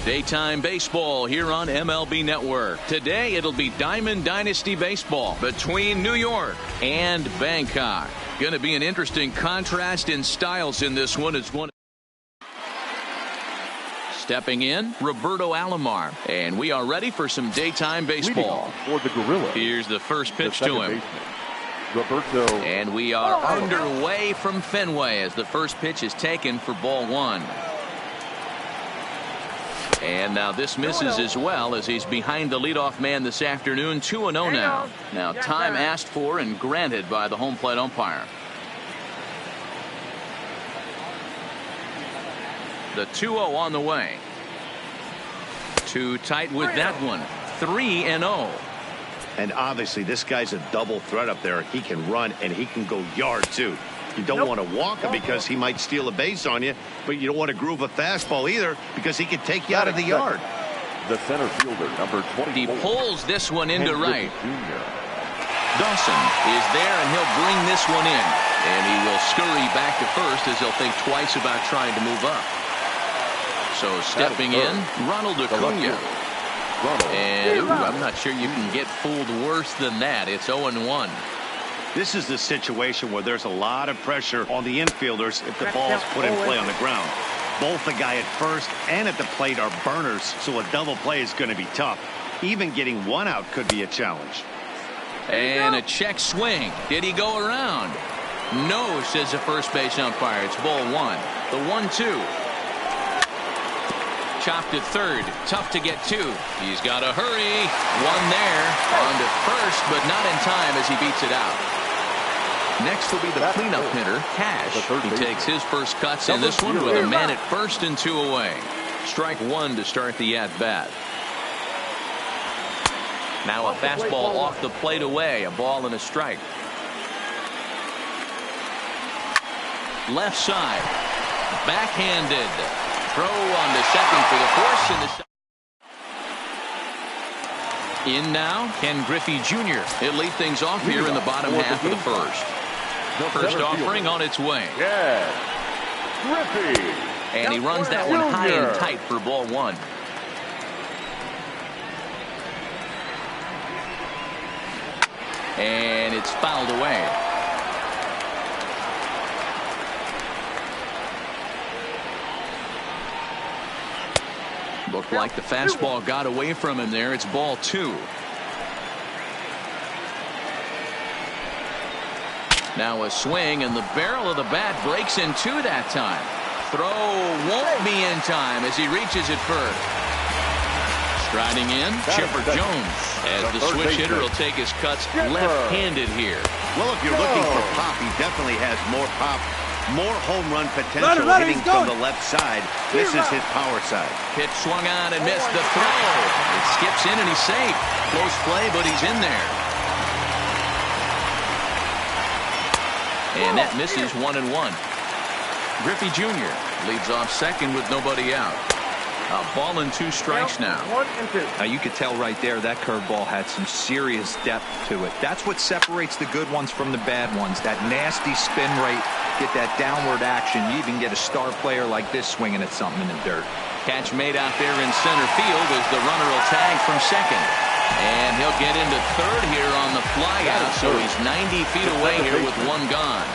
Daytime baseball here on MLB Network. Today it'll be Diamond Dynasty baseball between New York and Bangkok. Going to be an interesting contrast in styles in this one. Stepping in, Roberto Alomar, and we are ready for some daytime baseball. For the Gorilla. Here's the first pitch to him. Roberto. And we are underway from Fenway as the first pitch is taken for ball one. And now this misses as well as he's behind the leadoff man this afternoon. 2-0 now. Now time asked for and granted by the home plate umpire. The 2-0 on the way. Too tight with that one. 3-0. And obviously this guy's a double threat up there. He can run and he can go yard too. You don't want to walk him because he might steal a base on you, but you don't want to groove a fastball either because he could take you out of the yard. The center fielder, number 24. He pulls this one into right. Dawson is there, and he'll bring this one in. And he will scurry back to first as he'll think twice about trying to move up. So stepping in, Ronald Acuna. And I'm not sure you can get fooled worse than that. It's 0-1. This is the situation where there's a lot of pressure on the infielders if the ball's put in play on the ground. Both the guy at first and at the plate are burners, so a double play is going to be tough. Even getting one out could be a challenge. And a check swing. Did he go around? No, says the first base umpire. It's ball one. The 1-2. Chopped at third. Tough to get to. He's got to hurry. One there. On to first, but not in time as he beats it out. Next will be the cleanup hitter, Cash. He takes his first cuts in this one with a man at first and 2 away. Strike one to start the at-bat. Now a fastball off the plate away. A ball and a strike. Left side. Backhanded. Throw on to second for the force. In now, Ken Griffey Jr. He'll lead things off here in the bottom half of the first. First offering on its way. Yeah. Griffey. And he runs that one high and tight for ball one. And it's fouled away. Looked like the fastball got away from him there. It's ball two. Now a swing, and the barrel of the bat breaks in two that time. Throw won't be in time as he reaches it first. Striding in, Chipper Jones, as the switch hitter will take his cuts left-handed here. Well, if you're looking for pop, he definitely has more pop, more home run potential hitting from the left side. This is his power side. Pitch swung on and missed the throw. It skips in and he's safe. Close play, but he's in there. And that misses 1-1. Griffey Jr. leads off second with nobody out. A ball and 2 strikes now. Now you could tell right there that curveball had some serious depth to it. That's what separates the good ones from the bad ones. That nasty spin rate, get that downward action. You even get a star player like this swinging at something in the dirt. Catch made out there in center field as the runner will tag from second. And he'll get into third here on the fly out, so he's 90 feet away here with one gone.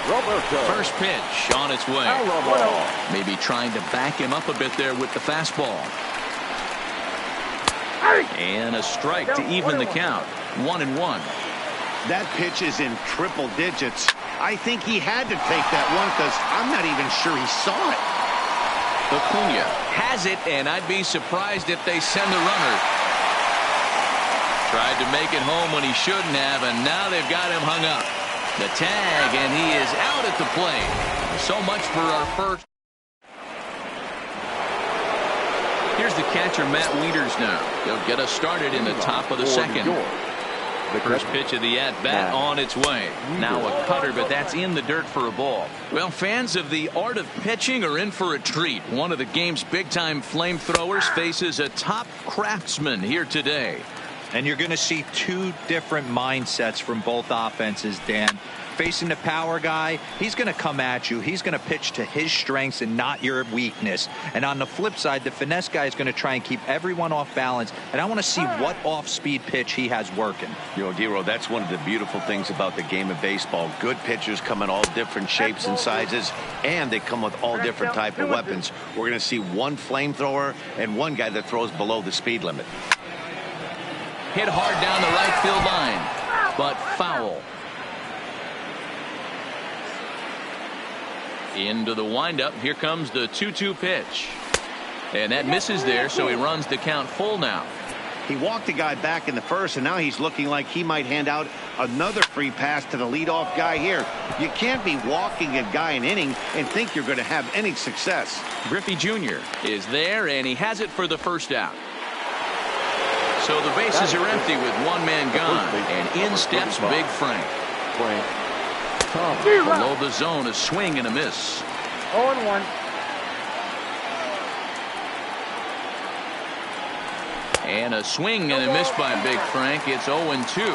First pitch on its way. Maybe trying to back him up a bit there with the fastball. And a strike to even the count. 1-1. That pitch is in triple digits. I think he had to take that one because I'm not even sure he saw it. Acuna has it, and I'd be surprised if they send the runner. Tried to make it home when he shouldn't have, and now they've got him hung up. The tag, and he is out at the plate. So much for our first. Here's the catcher, Matt Wieters now. He'll get us started in the top of the second. The first pitch of the at-bat on its way. Now a cutter, but that's in the dirt for a ball. Well, fans of the art of pitching are in for a treat. One of the game's big-time flamethrowers faces a top craftsman here today. And you're going to see two different mindsets from both offenses, Dan. Facing the power guy, he's going to come at you. He's going to pitch to his strengths and not your weakness. And on the flip side, the finesse guy is going to try and keep everyone off balance. And I want to see what off-speed pitch he has working. You know, Dero, that's one of the beautiful things about the game of baseball. Good pitchers come in all different shapes and sizes, and they come with all different type of weapons. We're going to see one flamethrower and one guy that throws below the speed limit. Hit hard down the right field line, but foul. Into the windup. Here comes the 2-2 pitch. And that misses there, so he runs the count full now. He walked the guy back in the first, and now he's looking like he might hand out another free pass to the leadoff guy here. You can't be walking a guy an inning and think you're going to have any success. Griffey Jr. is there, and he has it for the first out. So the bases are empty with one man gone, and in steps Big Frank. Below the zone, a swing and a miss. 0-1. And a swing and a miss by Big Frank. It's 0-2.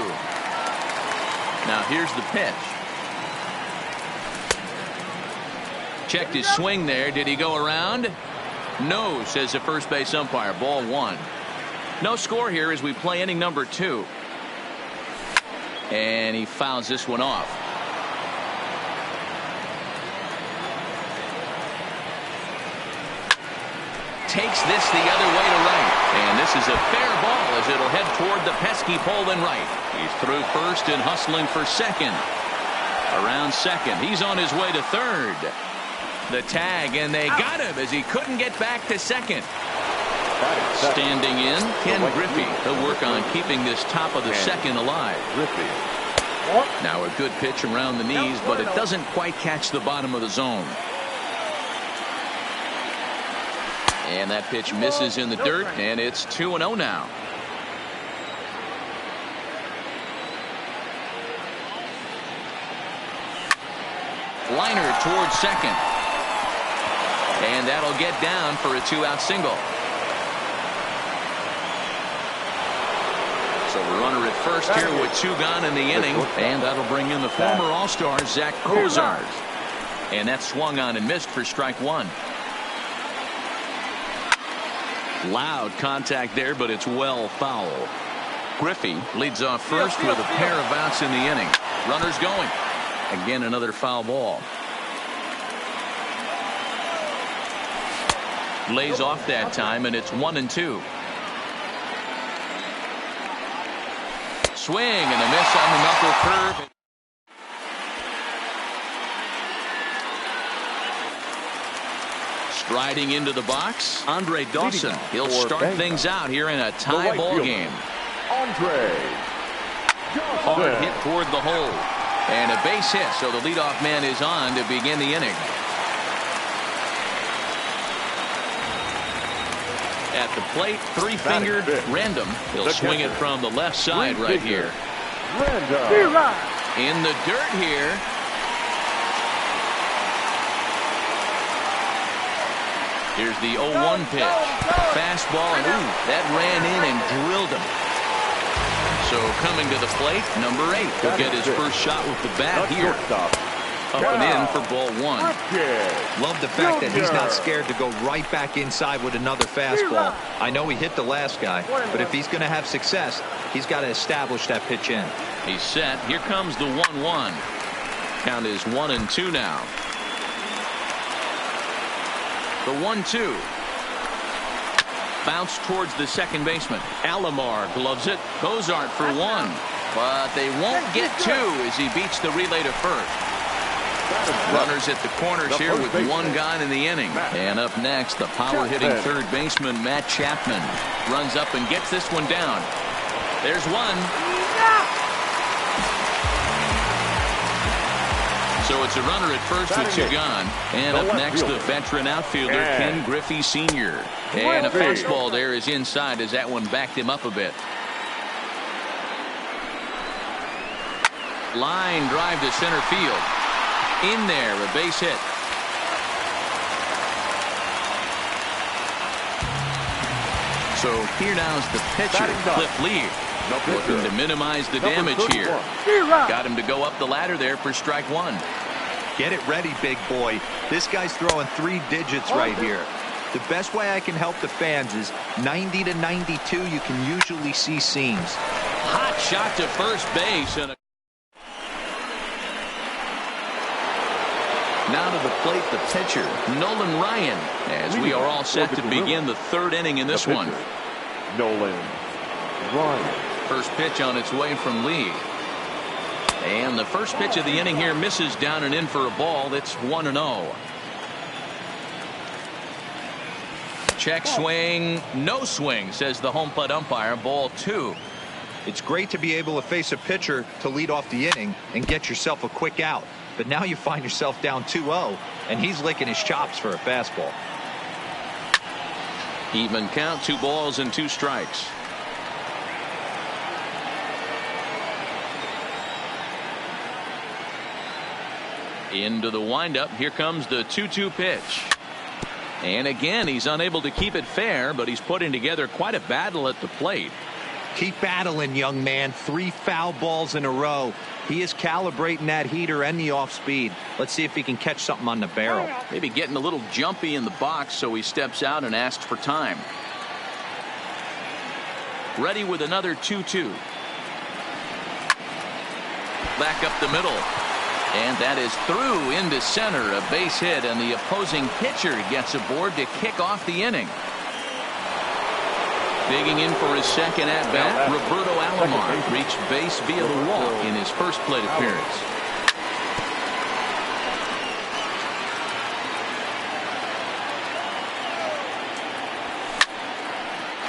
Now here's the pitch. Checked his swing there. Did he go around? No, says the first base umpire. Ball one. No score here as we play inning number 2. And he fouls this one off. Takes this the other way to right. And this is a fair ball as it'll head toward the pesky pole in right. He's through first and hustling for second. Around second. He's on his way to third. The tag, and they got him as he couldn't get back to second. Standing in, Ken Griffey. He'll work on keeping this top of the second alive. Now a good pitch around the knees, but it doesn't quite catch the bottom of the zone. And that pitch misses in the dirt, and it's 2-0 now. Liner towards second. And that'll get down for a 2-out single. So a runner at first here with 2 gone in the inning, and that'll bring in the former All-Star Zach Cozart. And that swung on and missed for strike 1. Loud contact there, but it's well foul. Griffey leads off first with a pair of outs in the inning. Runners going. Again, another foul ball. Lays off that time, and it's 1-2. Swing and a miss on the knuckle curve. Striding into the box, Andre Dawson. He'll start things out here in a tie ball game. Hard hit toward the hole. And a base hit, so the leadoff man is on to begin the inning. At the plate, 3-fingered Random. He'll swing it from the left side right here. In the dirt here. Here's the 0-1 pitch. Fastball, and ooh, that ran in and drilled him. So coming to the plate, number 8. He'll get his first shot with the bat here. Up and in for ball 1. Love the fact that he's not scared to go right back inside with another fastball. I know he hit the last guy, but if he's going to have success, he's got to establish that pitch in. He's set. Here comes the 1-1. Count is 1-2 now. The 1-2. Bounce towards the second baseman. Alomar gloves it. Cozart for 1. But they won't get 2 as he beats the relay to first. Runners at the corners here with 1 gone in the inning. And up next, the power-hitting third baseman, Matt Chapman. Runs up and gets this one down. There's 1. So it's a runner at first with 2 gone. And up next, the veteran outfielder, Ken Griffey Sr. And a fastball there is inside as that one backed him up a bit. Line drive to center field. In there, a base hit. So here now is the pitcher, Cliff Lee. Looking to minimize the damage here. Got him to go up the ladder there for strike one. Get it ready, big boy. This guy's throwing 3 digits right here. The best way I can help the fans is 90 to 92. You can usually see seams. Hot shot to first base. And now to the plate, the pitcher, Nolan Ryan, as we are all set to begin the 3rd inning in this one. Nolan Ryan. First pitch on its way from Lee. And the first pitch of the inning here misses down and in for a ball. That's 1-0. Check swing, no swing, says the home plate umpire. Ball 2. It's great to be able to face a pitcher to lead off the inning and get yourself a quick out. But now you find yourself down 2-0, and he's licking his chops for a fastball. Even count, 2 balls and 2 strikes. Into the windup. Here comes the 2-2 pitch. And again, he's unable to keep it fair, but he's putting together quite a battle at the plate. Keep battling, young man. 3 foul balls in a row. He is calibrating that heater and the off speed. Let's see if he can catch something on the barrel. Maybe getting a little jumpy in the box, so he steps out and asks for time. Ready with another 2-2. Back up the middle. And that is through into center, a base hit, and the opposing pitcher gets aboard to kick off the inning. Digging in for his second at-bat, Roberto Alomar reached base via the walk in his first plate appearance.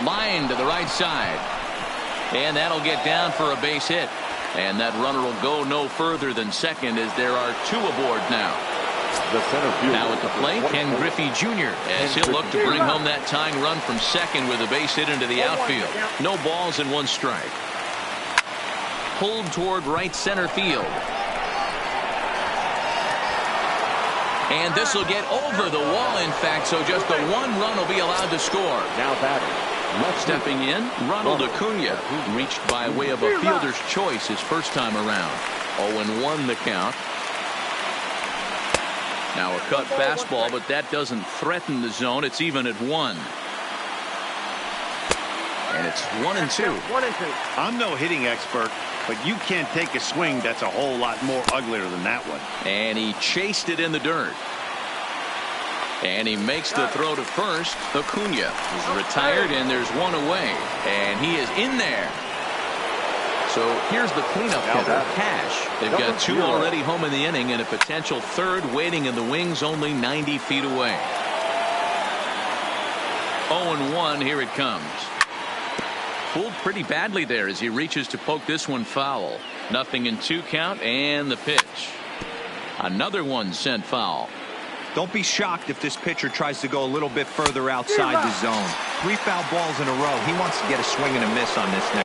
Line to the right side. And that'll get down for a base hit. And that runner will go no further than second, as there are 2 aboard now. The center fielder. Now at the plate, Ken Griffey Jr. as he'll look to bring home that tying run from second with a base hit into the outfield. No balls and 1 strike. Pulled toward right center field. And this will get over the wall, in fact, so just the 1 run will be allowed to score. Now batting. Stepping in, Ronald Acuna, reached by way of a fielder's choice his first time around. 0-1 the count. Now a cut fastball, but that doesn't threaten the zone. It's even at 1. And it's 1-2. I'm no hitting expert, but you can't take a swing that's a whole lot more uglier than that one. And he chased it in the dirt. And he makes the throw to first. Acuna is retired, and there's 1 away. And he is in there. So here's the cleanup hitter, Cash. They've got 2 already home in the inning, and a potential 3rd waiting in the wings only 90 feet away. 0-1, here it comes. Fooled pretty badly there as he reaches to poke this one foul. 0-2 count, and the pitch. Another one sent foul. Don't be shocked if this pitcher tries to go a little bit further outside the zone. 3 foul balls in a row. He wants to get a swing and a miss on this next.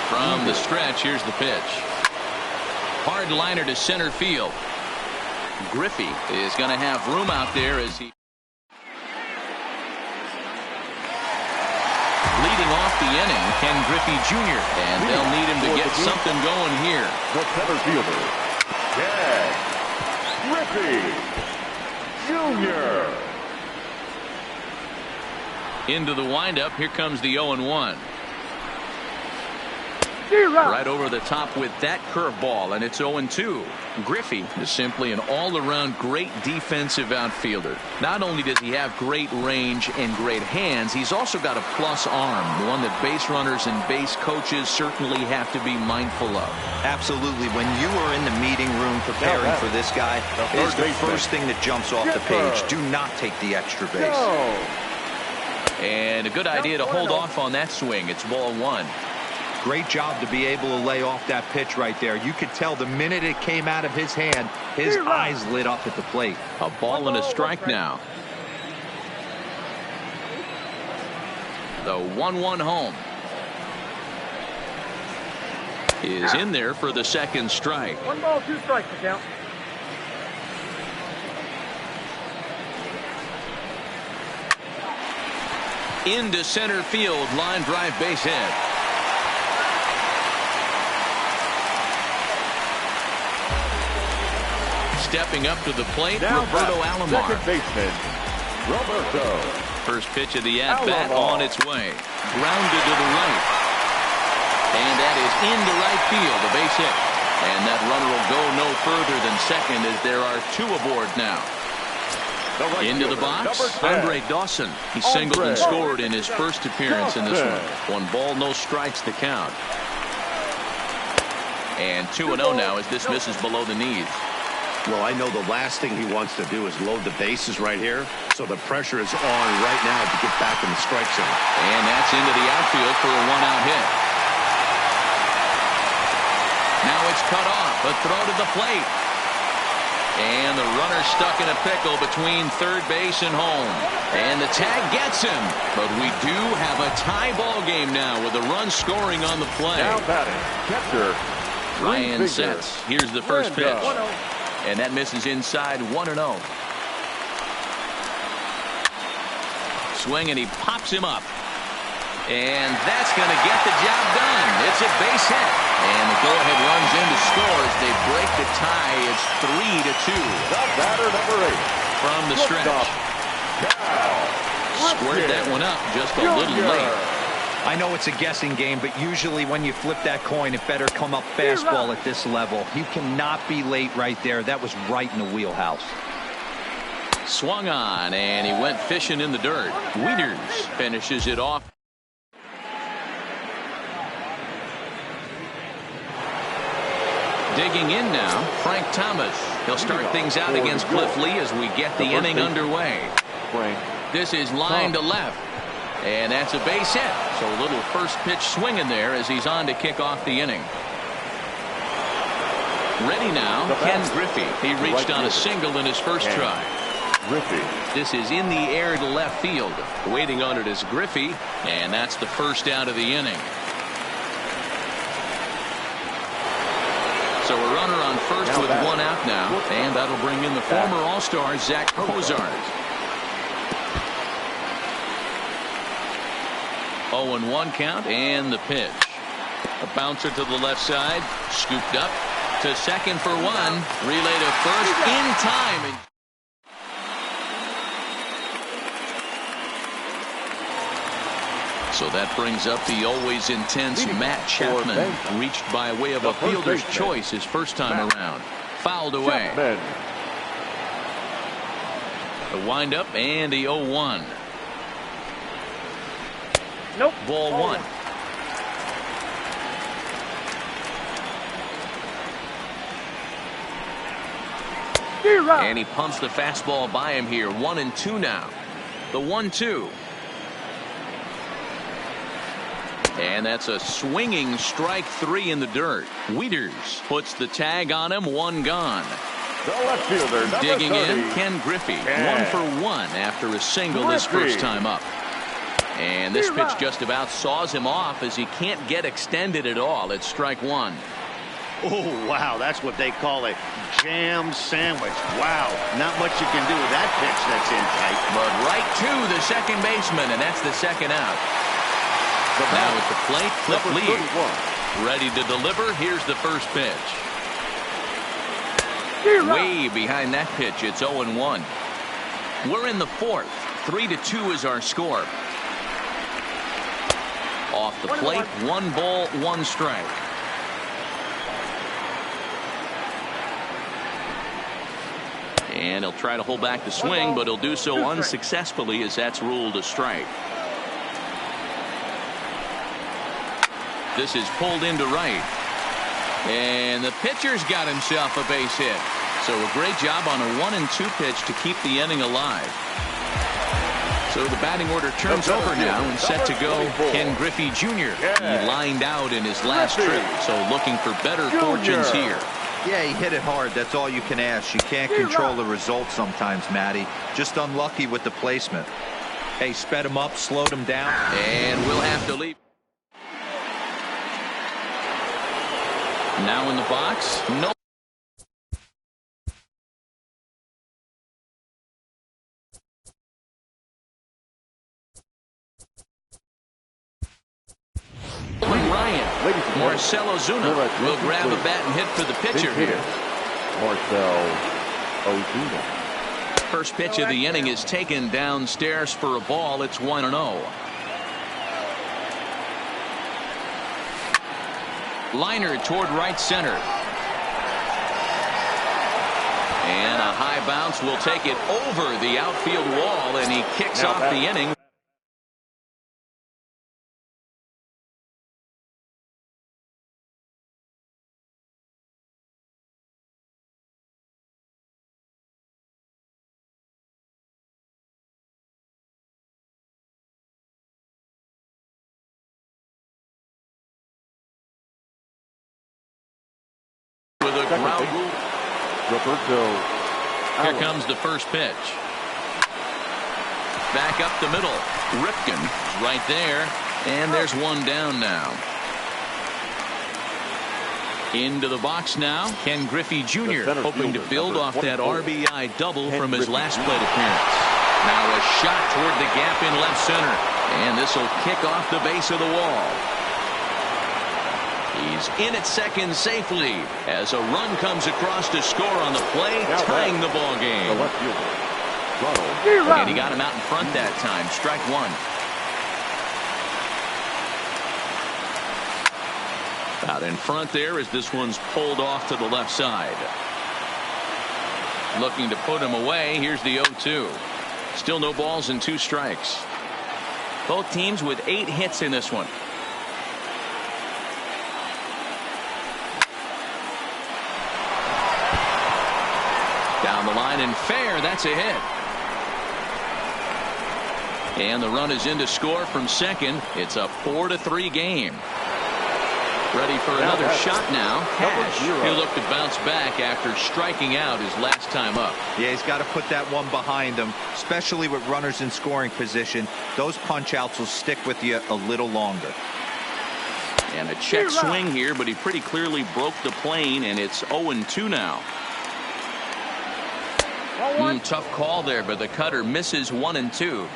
From the stretch, here's the pitch. Hard liner to center field. Griffey is going to have room out there as he leading off the inning, Ken Griffey Jr. And they'll need him to get something going here. The center fielder, Ken Griffey Jr. Into the windup. Here comes the 0-1. Right over the top with that curveball, and it's 0-2. Griffey is simply an all-around great defensive outfielder. Not only does he have great range and great hands, he's also got a plus arm, one that base runners and base coaches certainly have to be mindful of. Absolutely. When you are in the meeting room preparing for this guy, it is the first thing that jumps off the page. Do not take the extra base. And a good idea to hold off on that swing. It's ball 1. Great job to be able to lay off that pitch right there. You could tell the minute it came out of his hand, his eyes lit up at the plate. A ball and a strike now. The 1-1 home is in there for the second strike. 1 ball, 2 strikes to count. Into center field, line drive, base hit. Stepping up to the plate, Roberto Alomar. Second baseman, Roberto. First pitch of the at-bat on its way. Grounded to the right. And that is into right field, a base hit. And that runner will go no further than second as there are 2 aboard now. Into the box, Andre Dawson. He singled and scored in his first appearance in this one. 1 ball, no strikes to count. And 2-0 now as this misses below the knees. Well, I know the last thing he wants to do is load the bases right here. So the pressure is on right now to get back in the strike zone. And that's into the outfield for a 1-out hit. Now it's cut off, a throw to the plate. And the runner stuck in a pickle between third base and home. And the tag gets him. But we do have a tie ball game now with a run scoring on the play. Now batting, catcher, Ryan sets. Here's the first pitch. And that misses inside 1-0. Swing and he pops him up. And that's going to get the job done. It's a base hit. And the go-ahead runs in to score as they break the tie. It's 3-2. The batter, number 8. From the stretch. Squared that one up just a little late. I know it's a guessing game, but usually when you flip that coin, it better come up fastball at this level. You cannot be late right there. That was right in the wheelhouse. Swung on, and he went fishing in the dirt. Wieters finishes it off. Digging in now, Frank Thomas. He'll start things out against Cliff Lee as we get the inning underway. This is line to left. And that's a base hit. So a little first pitch swing in there as he's on to kick off the inning. Ready now, Ken Griffey. He reached on a single in his first try. This is in the air to left field. Waiting on it is Griffey, and that's the first out of the inning. So a runner on first with 1 out now, and that'll bring in the former All-Star Zach Cozart. 0-1 count, and the pitch. A bouncer to the left side, scooped up to second for 1, relay to first in time. So that brings up the always intense Matt Chapman, reached by way of a fielder's choice his first time around. Fouled away. The windup and the 0-1. Nope. Ball 1. And he pumps the fastball by him here. 1-2 now. The 1-2. And that's a swinging strike 3 in the dirt. Wieters puts the tag on him. 1 gone. The left fielder, digging in, Ken Griffey. 1 for 1 after a single his first time up. And this pitch just about saws him off as he can't get extended at all. It's strike 1. Oh, wow. That's what they call a jam sandwich. Wow. Not much you can do with that pitch that's in tight. But right to the second baseman, and that's the second out. Now at the plate, Cliff Lee. Ready to deliver. Here's the first pitch. Way behind that pitch. It's 0-1. We're in the 4th. 3-2 is our score. Off the plate, 1 ball, 1 strike. And he'll try to hold back the swing, but he'll do so unsuccessfully as that's ruled a strike. This is pulled into right. And the pitcher's got himself a base hit. So a great job on a 1-2 pitch to keep the inning alive. So the batting order turns over now and set to go Ken Griffey Jr. He lined out in his last trip, so looking for better fortunes here. Yeah, he hit it hard. That's all you can ask. You can't control the result sometimes, Matty. Just unlucky with the placement. Hey, sped him up, slowed him down. And we'll have to leave. Now in the box, no. Ryan. Marcell Ozuna will grab a bat and hit for the pitcher here. Marcell Ozuna. First pitch of the inning is taken downstairs for a ball. It's 1-0. Liner toward right center. And a high bounce will take it over the outfield wall, and he kicks off the inning. With a ground rule. Here comes the first pitch. Back up the middle. Ripken right there. And there's one down now. Into the box now. Ken Griffey Jr. hoping to build off that RBI double from his last plate appearance. Now a shot toward the gap in left center. And this will kick off the base of the wall. He's in at second safely as a run comes across to score on the play, tying the ball game. And he got him out in front that time. Strike one. Out in front there as this one's pulled off to the left side. Looking to put him away. Here's the 0-2. Still no balls and 2 strikes. Both teams with 8 hits in this one. Down the line and fair. That's a hit. And the run is in to score from second. It's a 4-3 game. Ready for another shot now. Cash. He'll look to bounce back after striking out his last time up. Yeah, he's got to put that one behind him, especially with runners in scoring position. Those punch outs will stick with you a little longer. And a check swing here, but he pretty clearly broke the plane, and it's 0-2 now. Tough call there, but the cutter misses 1 and 2.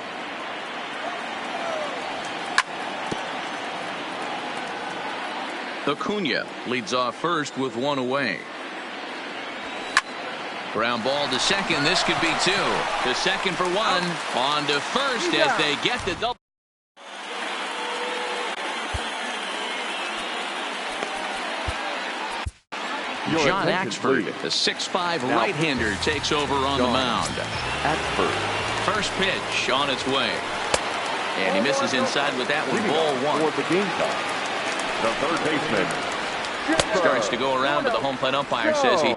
Acuna leads off first with 1 away. Ground ball to second. This could be 2. To second for 1. On to first as they get the double. John Axford, the 6'5" right-hander, takes over on the mound. First pitch on its way. And he misses inside with that one. Ball 1. The third baseman starts to go around, but the home plate umpire says he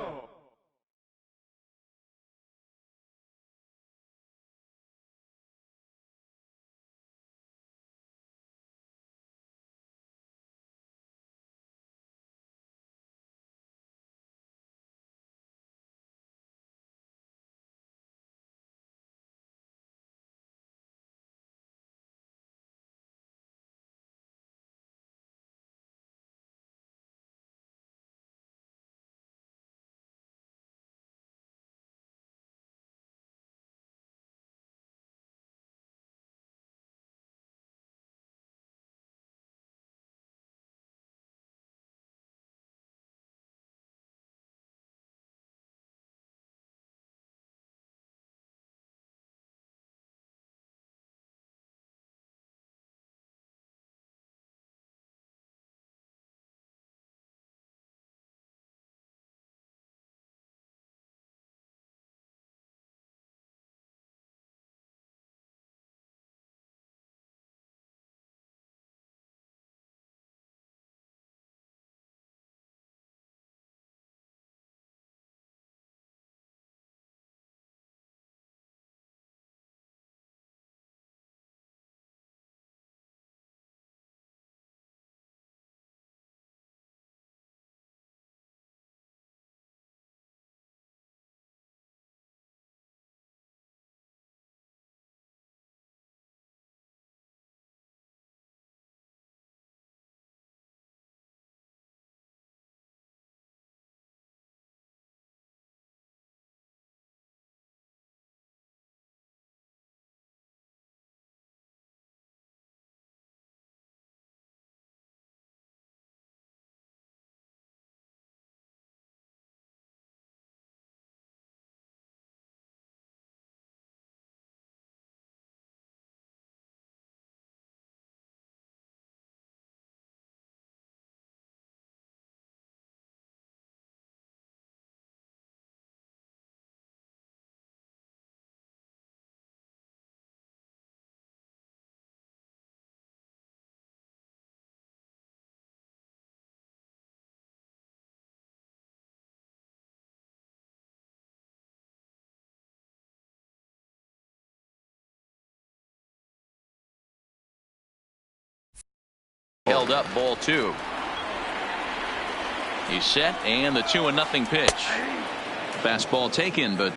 held up, ball 2. He's set, and the 2-0 pitch. Fastball taken, but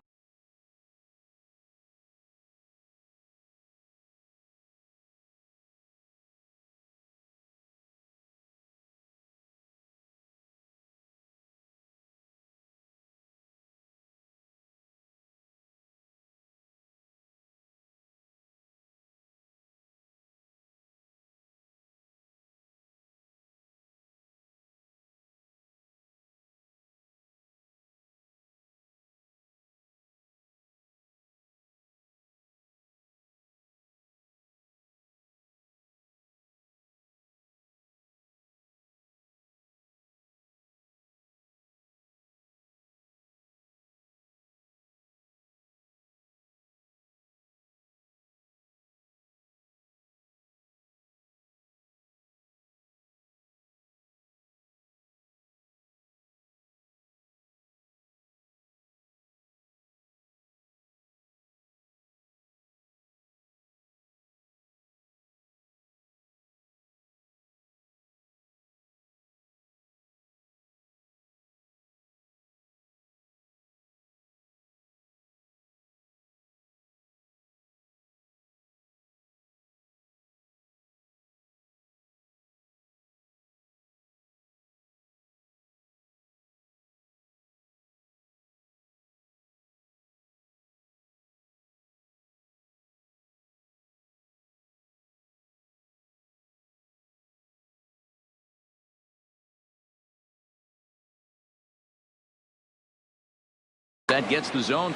that gets the zone.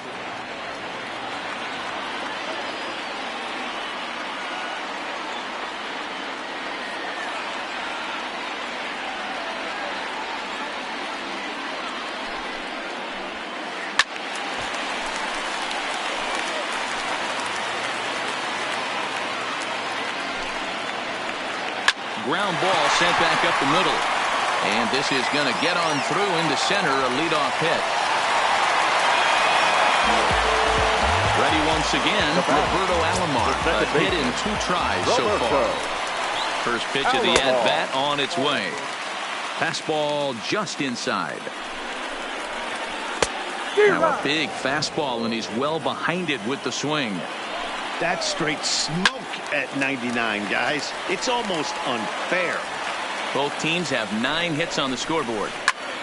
Ground ball sent back up the middle. And this is going to get on through into center, a leadoff hit. Ready once again, Roberto Alomar. A hit in 2 tries so far. First pitch of the at-bat on its way. Fastball just inside. Now a big fastball, and he's well behind it with the swing. That's straight smoke at 99, guys. It's almost unfair. Both teams have 9 hits on the scoreboard.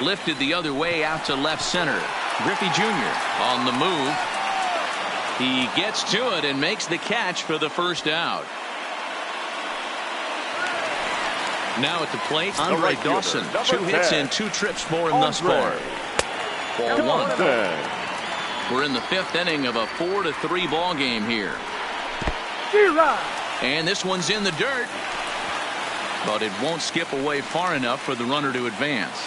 Lifted the other way out to left center. Griffey Jr. on the move. He gets to it and makes the catch for the first out. Now at the plate, Andre Dawson. 2 hits and 2 trips for him thus far. Ball 1. We're in the 5th inning of a 4-3 ball game here. And this one's in the dirt, but it won't skip away far enough for the runner to advance.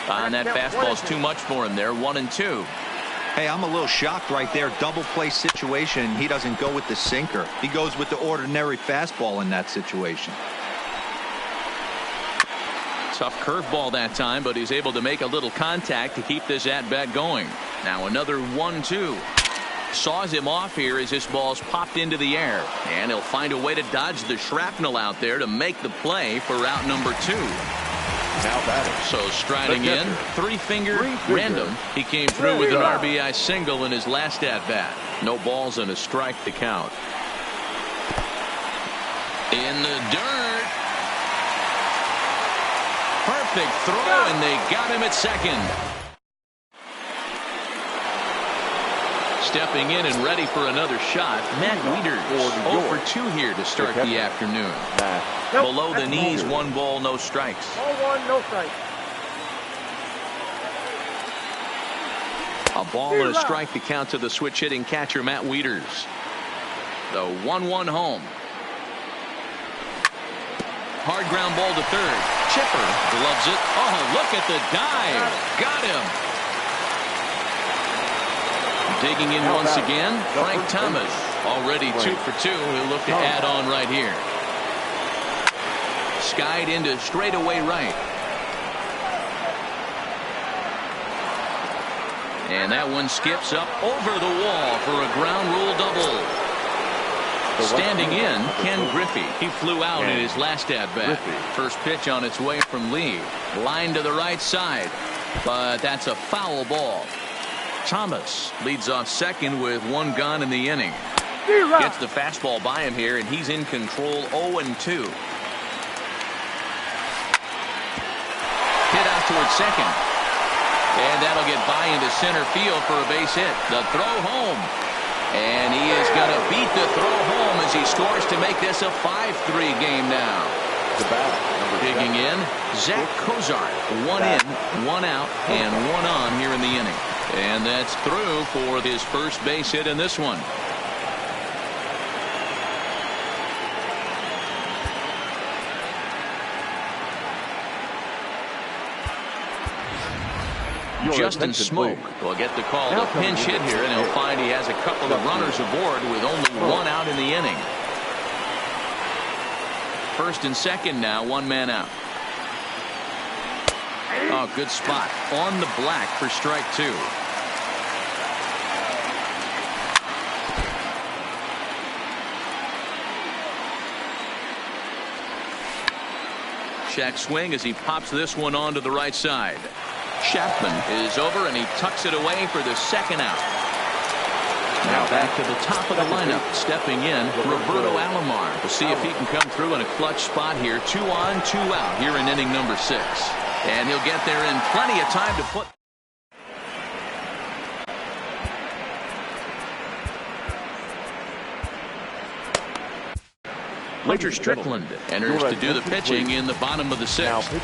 And that fastball's too much for him there. 1-2. Hey, I'm a little shocked right there. Double play situation. He doesn't go with the sinker. He goes with the ordinary fastball in that situation. Tough curveball that time, but he's able to make a little contact to keep this at-bat going. Now another 1-2. Saws him off here as this ball's popped into the air. And he'll find a way to dodge the shrapnel out there to make the play for out number 2. So striding in, three-finger random. He came through with an RBI single in his last at-bat. No balls and a strike to count. In the dirt. Perfect throw, and they got him at second. Stepping in and ready for another shot, Matt Wieters. 0 for 2 here to start the afternoon. Below the knees, 1 ball, no strikes. Ball 1, no strikes. A ball and a strike to count to the switch hitting catcher, Matt Wieters. The 1-1 home. Hard ground ball to third. Chipper gloves it. Oh, look at the dive. Got him. Digging in once again, Frank Thomas. Already 2 for 2. He'll look to add on right here. Skied into straightaway right. And that one skips up over the wall for a ground rule double. Standing in, Ken Griffey. He flew out in his last at-bat. First pitch on its way from Lee. Line to the right side. But that's a foul ball. Thomas leads off second with one gone in the inning. Gets the fastball by him here, and he's in control 0-2. Hit out towards second. And that'll get by into center field for a base hit. The throw home. And he is going to beat the throw home as he scores to make this a 5-3 game now. Digging in, Zach Cozart. One in, one out, and one on here in the inning. And that's through for his first base hit in this one. Justin Smoke will get the call to pinch hit here, and he'll find he has a couple of runners aboard with only one out in the inning. First and second now, one man out. Oh, good spot on the black for strike two. Check swing as he pops this one onto the right side. Chapman is over, and he tucks it away for the second out. Now back to the top of the lineup. Stepping in, Roberto Alomar. We'll see if he can come through in a clutch spot here. 2 on, 2 out here in inning number 6. And he'll get there in plenty of time to put. Hunter Strickland enters to do the pitching in the bottom of the 6th.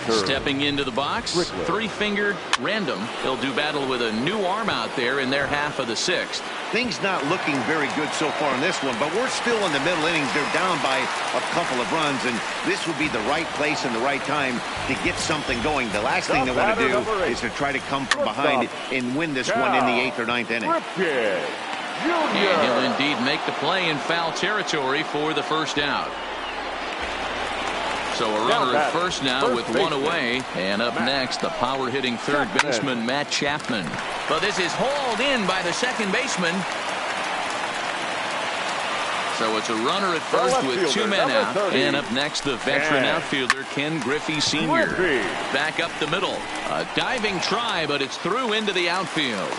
Stepping into the box, three-fingered Random. He'll do battle with a new arm out there in their half of the 6th. Things not looking very good so far in this one, but we're still in the middle innings. They're down by a couple of runs, and this would be the right place and the right time to get something going. The last thing they want to do is to try to come from behind and win this one in the 8th or 9th inning. And he'll indeed make the play in foul territory for the first out. So a runner at first now with one away. And up next, the power-hitting third baseman, Matt Chapman. But this is hauled in by the second baseman. So it's a runner at first with 2 men out. And up next, the veteran outfielder, Ken Griffey Sr. Back up the middle. A diving try, but it's through into the outfield.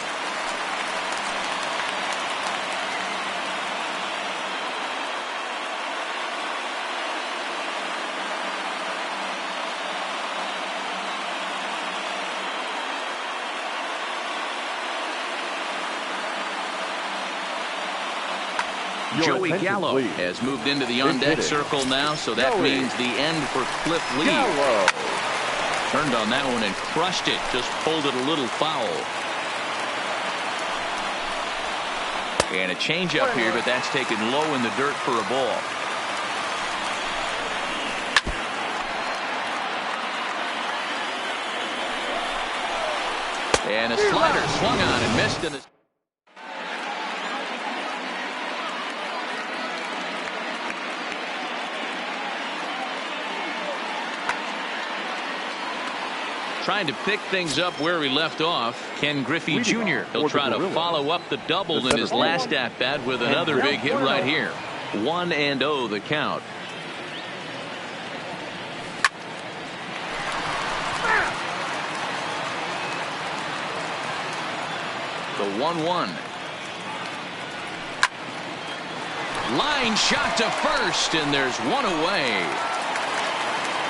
Joey Gallo has moved into the on-deck circle now, so that means the end for Cliff Lee. Turned on that one and crushed it, just pulled it a little foul. And a changeup here, but that's taken low in the dirt for a ball. And a slider swung on and missed in the... Trying to pick things up where he left off, Ken Griffey Jr. He'll try to follow up the double in his last at-bat with another big hit right here. 1-0 the count. The 1-1. Line shot to first, and there's one away.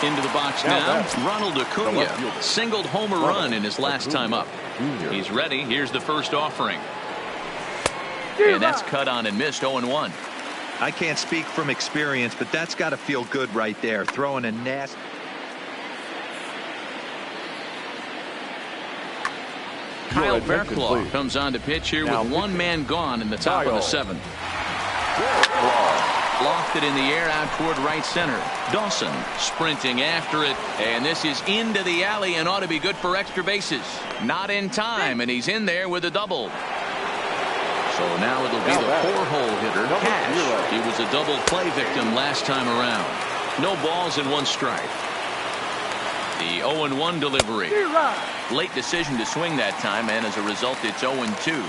Into the box now, Ronald Acuna singled homer run in his last time up. He's ready. Here's the first offering. And that's cut on and missed. 0-1. I can't speak from experience, but that's got to feel good right there. Throwing a nasty. Kyle Fairclough comes on to pitch here with one man gone in the top of the 7th. Lofted in the air out toward right center. Dawson sprinting after it, and this is into the alley and ought to be good for extra bases. Not in time, and he's in there with a double. So now it'll be the 4-hole hitter, Cash. He was a double play victim last time around. No balls and 1 strike. The 0-1 delivery. Late decision to swing that time, and as a result, it's 0-2.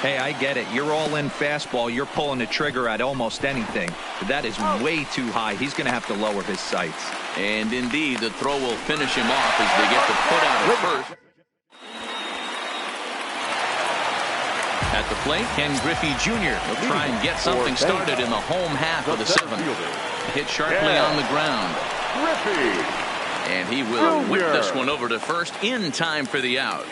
Hey, I get it. You're all in fastball. You're pulling the trigger at almost anything. But that is way too high. He's going to have to lower his sights. And indeed, the throw will finish him off as they get the put out at first. At the plate, Ken Griffey Jr. will try and get something started in the home half of the seventh. Hit sharply on the ground. And he will whip this one over to first in time for the out.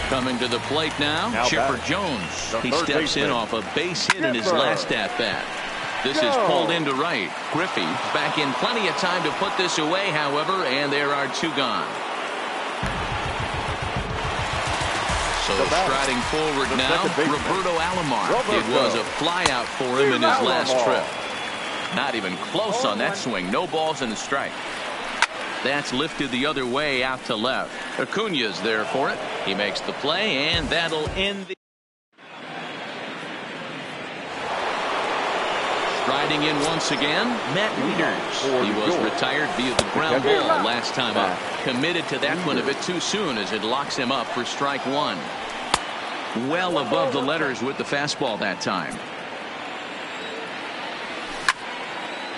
Coming to the plate now Chipper Jones. He steps in off a base hit in his last at-bat. This is pulled into right. Griffey back in plenty of time to put this away, however, and there are two gone. So striding forward now, Roberto Alomar. It was a flyout for him in his last trip. Not even close on that swing. No balls in the strike. That's lifted the other way out to left. Acuna's there for it. He makes the play, and that'll end the... Striding in once again, Matt Wieters. He was retired via the ground ball last time up. Committed to that one a bit too soon as it locks him up for strike one. Well above the letters with the fastball that time.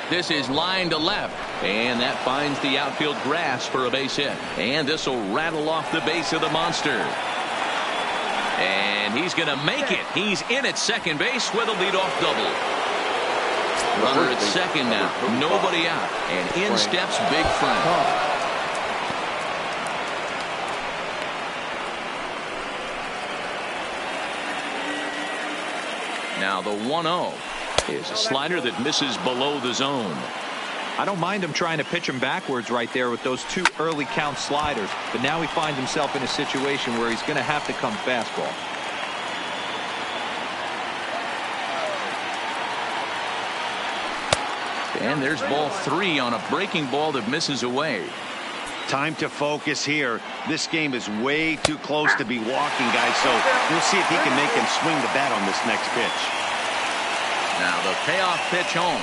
This is line to left, and that finds the outfield grass for a base hit. And this will rattle off the base of the monster. And he's going to make it. He's in at second base with a leadoff double. Runner at second now. Nobody out. And in steps Big Frank. Now the 1-0 is a slider that misses below the zone. I don't mind him trying to pitch him backwards right there with those two early count sliders. But now he finds himself in a situation where he's going to have to come fastball. And there's ball three on a breaking ball that misses away. Time to focus here. This game is way too close to be walking, guys, so we'll see if he can make him swing the bat on this next pitch. Now the payoff pitch home.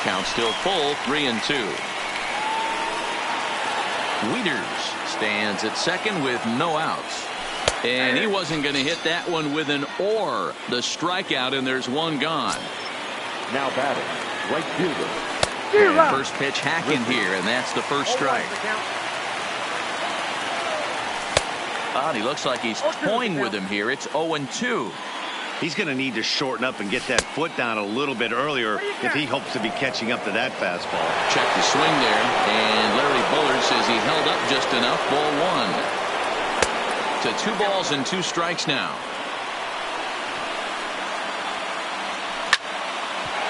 Count still full, 3-2. Wieters stands at second with no outs. And he wasn't going to hit that one with an or. The strikeout, and there's one gone. Now batting, right fielder. And first pitch hacking here, and that's the first strike. He looks like he's toying with him here. It's 0-2. He's going to need to shorten up and get that foot down a little bit earlier if he hopes to be catching up to that fastball. Check the swing there, and Larry Bullard says he held up just enough. Ball one. To 2 balls and 2 strikes now.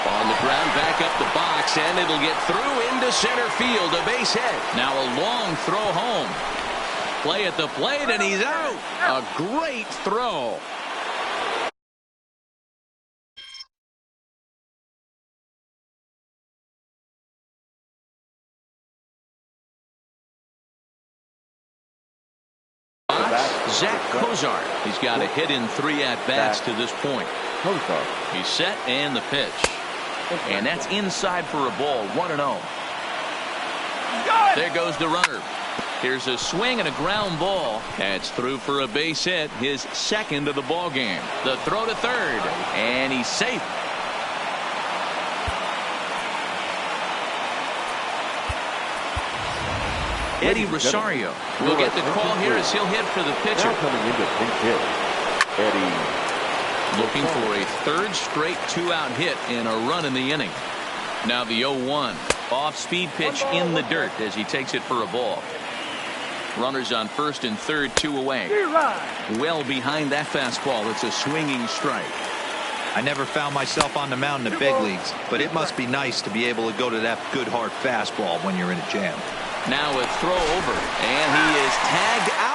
On the ground, back up the box, and it'll get through into center field. A base hit. Now a long throw home. Play at the plate, and he's out. A great throw. Zach Cozart. He's got a hit in 3 at-bats to this point. He's set, and the pitch. And that's inside for a ball, 1-0. There goes the runner. Here's a swing and a ground ball. That's through for a base hit, his second of the ball game. The throw to third, and he's safe. Eddie Rosario will get the call here as he'll hit for the pitcher. Now coming into pinch hit, Eddie. Looking for a third straight 2-out hit and a run in the inning. Now the 0-1. Off-speed pitch in the dirt as he takes it for a ball. Runners on first and third, 2 away. Well behind that fastball. It's a swinging strike. I never found myself on the mound in the big leagues, but it must be nice to be able to go to that good hard fastball when you're in a jam. Now a throw over, and he is tagged out.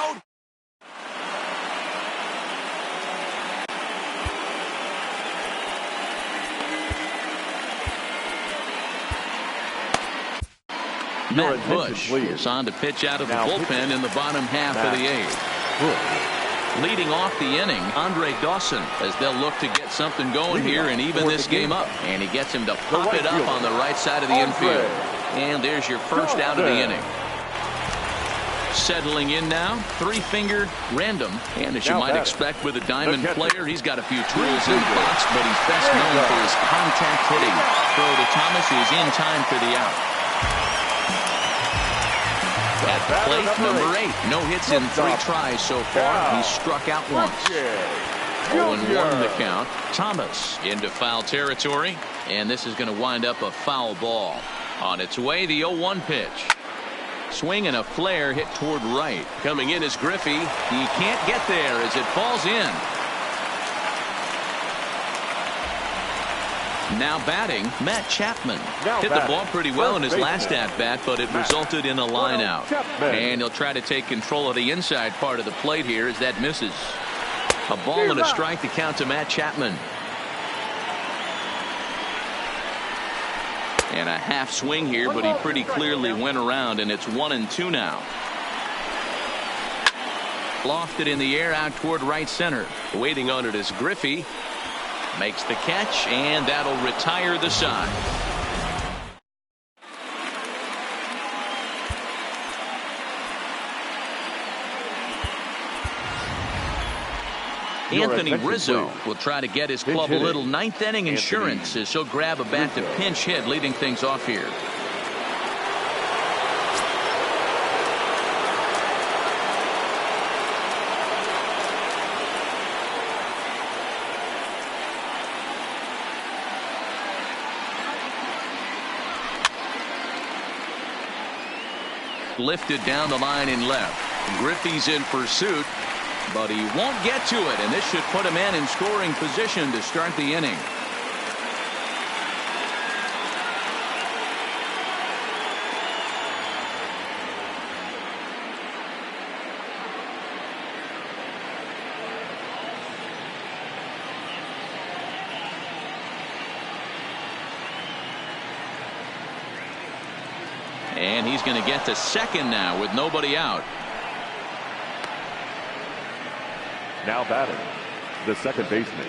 Matt Bush is on to pitch out of the bullpen in the bottom half of the 8th. Leading off the inning, Andre Dawson, as they'll look to get something going here and even this game up. And he gets him to pop it up on the right side of the infield. And there's your first out of the inning. Settling in now, three-finger random. And as you might expect with a diamond player, he's got a few tools in the box, but he's best known for his contact hitting. Throw to Thomas is in time for the out. At the plate, number 8. No hits in 3 tries so far. He's struck out once. 0-1 the count. Thomas into foul territory, and this is going to wind up a foul ball. On its way, the 0-1 pitch. Swing and a flare hit toward right. Coming in is Griffey. He can't get there as it falls in. Now batting, Matt Chapman. Hit the ball pretty well in his last at-bat, but it resulted in a line out. And he'll try to take control of the inside part of the plate here as that misses. A ball and a strike to count to Matt Chapman. And a half swing here, but he pretty clearly went around, and it's 1-2 now. Lofted in the air out toward right center. Waiting on it is Griffey. Makes the catch, and that'll retire the side. Anthony Rizzo will try to get his club a little ninth inning insurance as he'll grab a bat to pinch hit, leading things off here. Lifted down the line in left. Griffey's in pursuit, but he won't get to it, and this should put him in scoring position to start the inning. And he's going to get to second now with nobody out. Now batting, the second baseman,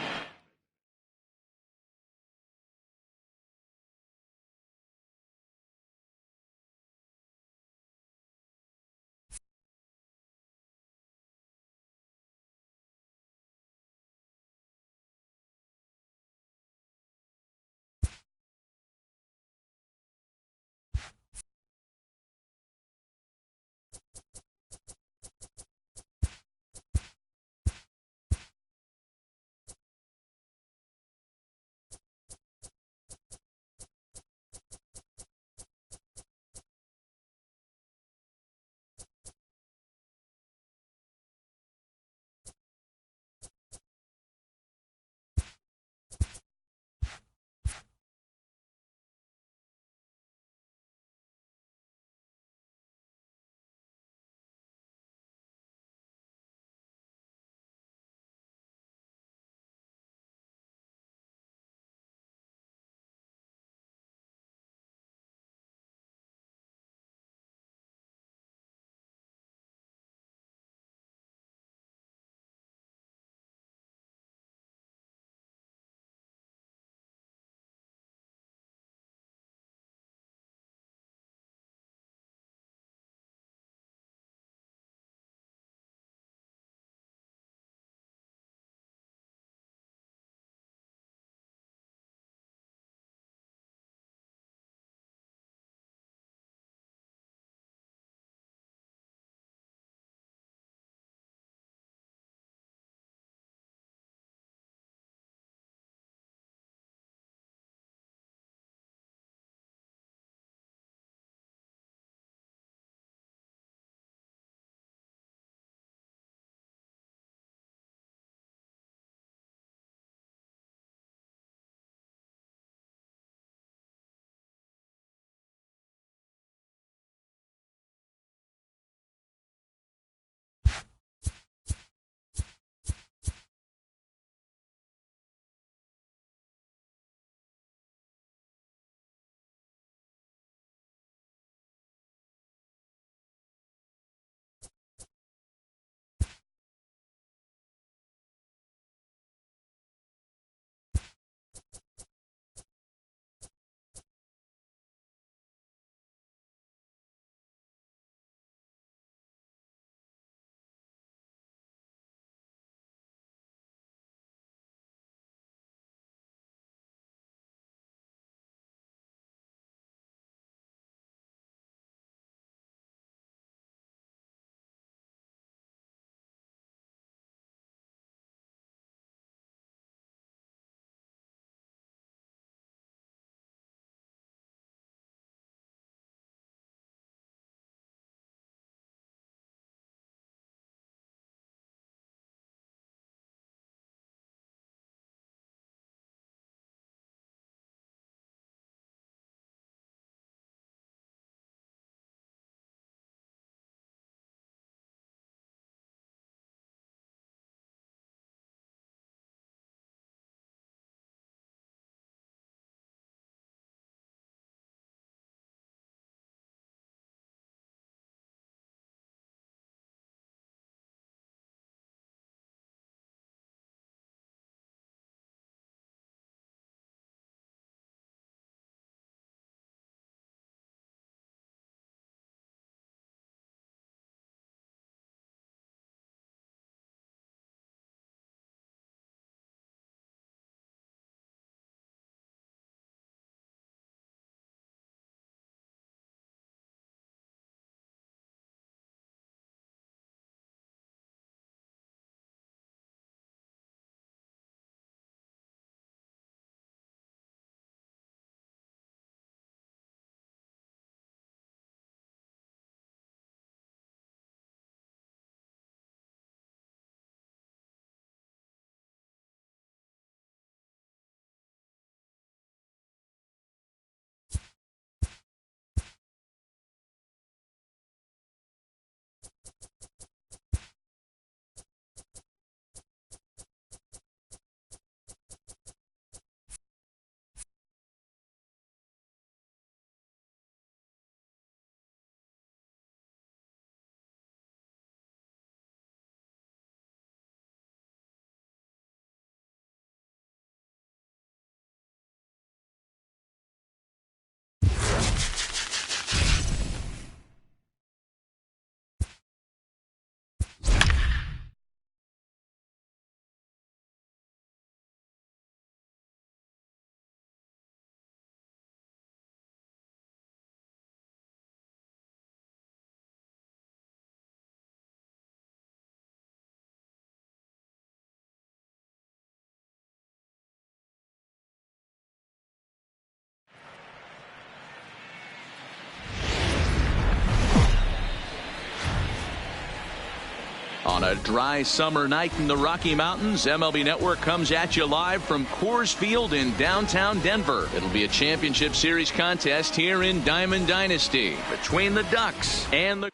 On a dry summer night in the Rocky Mountains, MLB Network comes at you live from Coors Field in downtown Denver. It'll be a championship series contest here in Diamond Dynasty between the Ducks and the...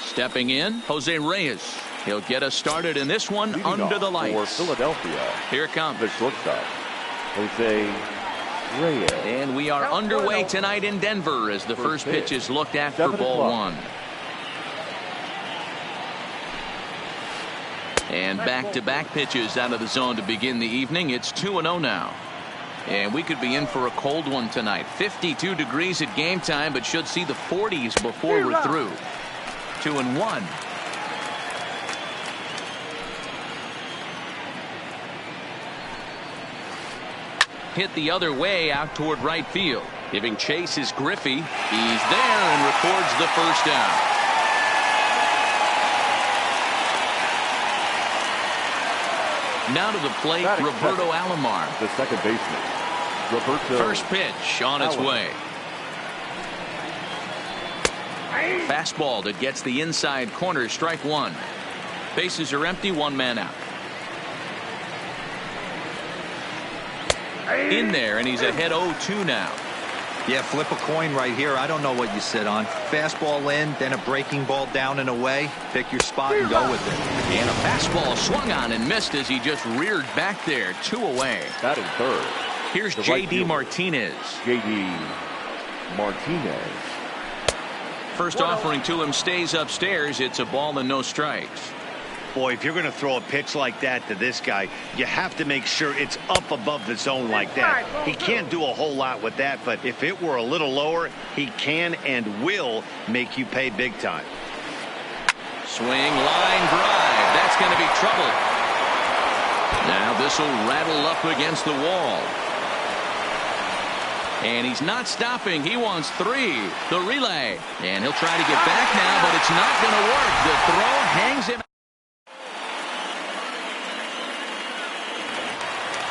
Stepping in, Jose Reyes. He'll get us started in this one under the lights. For Philadelphia, here it comes. The shortstop, Jose Reyes. And we are underway tonight in Denver as the first pitch is looked at for ball one. And back-to-back pitches out of the zone to begin the evening. It's 2-0 now. And we could be in for a cold one tonight. 52 degrees at game time, but should see the 40s before we're through. 2-1. Hit the other way out toward right field. Giving chase is Griffey. He's there and records the first down. Now to the plate, Roberto Alomar. The second baseman, Roberto. First pitch on its way. Fastball that gets the inside corner, strike one. Bases are empty, one man out. In there, and he's ahead 0-2 now. Yeah, flip a coin right here. I don't know what you sit on. Fastball in, then a breaking ball down and away. Pick your spot and go with it. And a fastball swung on and missed as he just reared back there. 2 away. Batting third. Here's J.D. Martinez. J.D. Martinez. First offering to him stays upstairs. It's a ball and no strikes. Boy, if you're going to throw a pitch like that to this guy, you have to make sure it's up above the zone like that. He can't do a whole lot with that, but if it were a little lower, he can and will make you pay big time. Swing, line drive. That's going to be trouble. Now this will rattle up against the wall. And he's not stopping. He wants 3. The relay. And he'll try to get back now, but it's not going to work. The throw hangs him.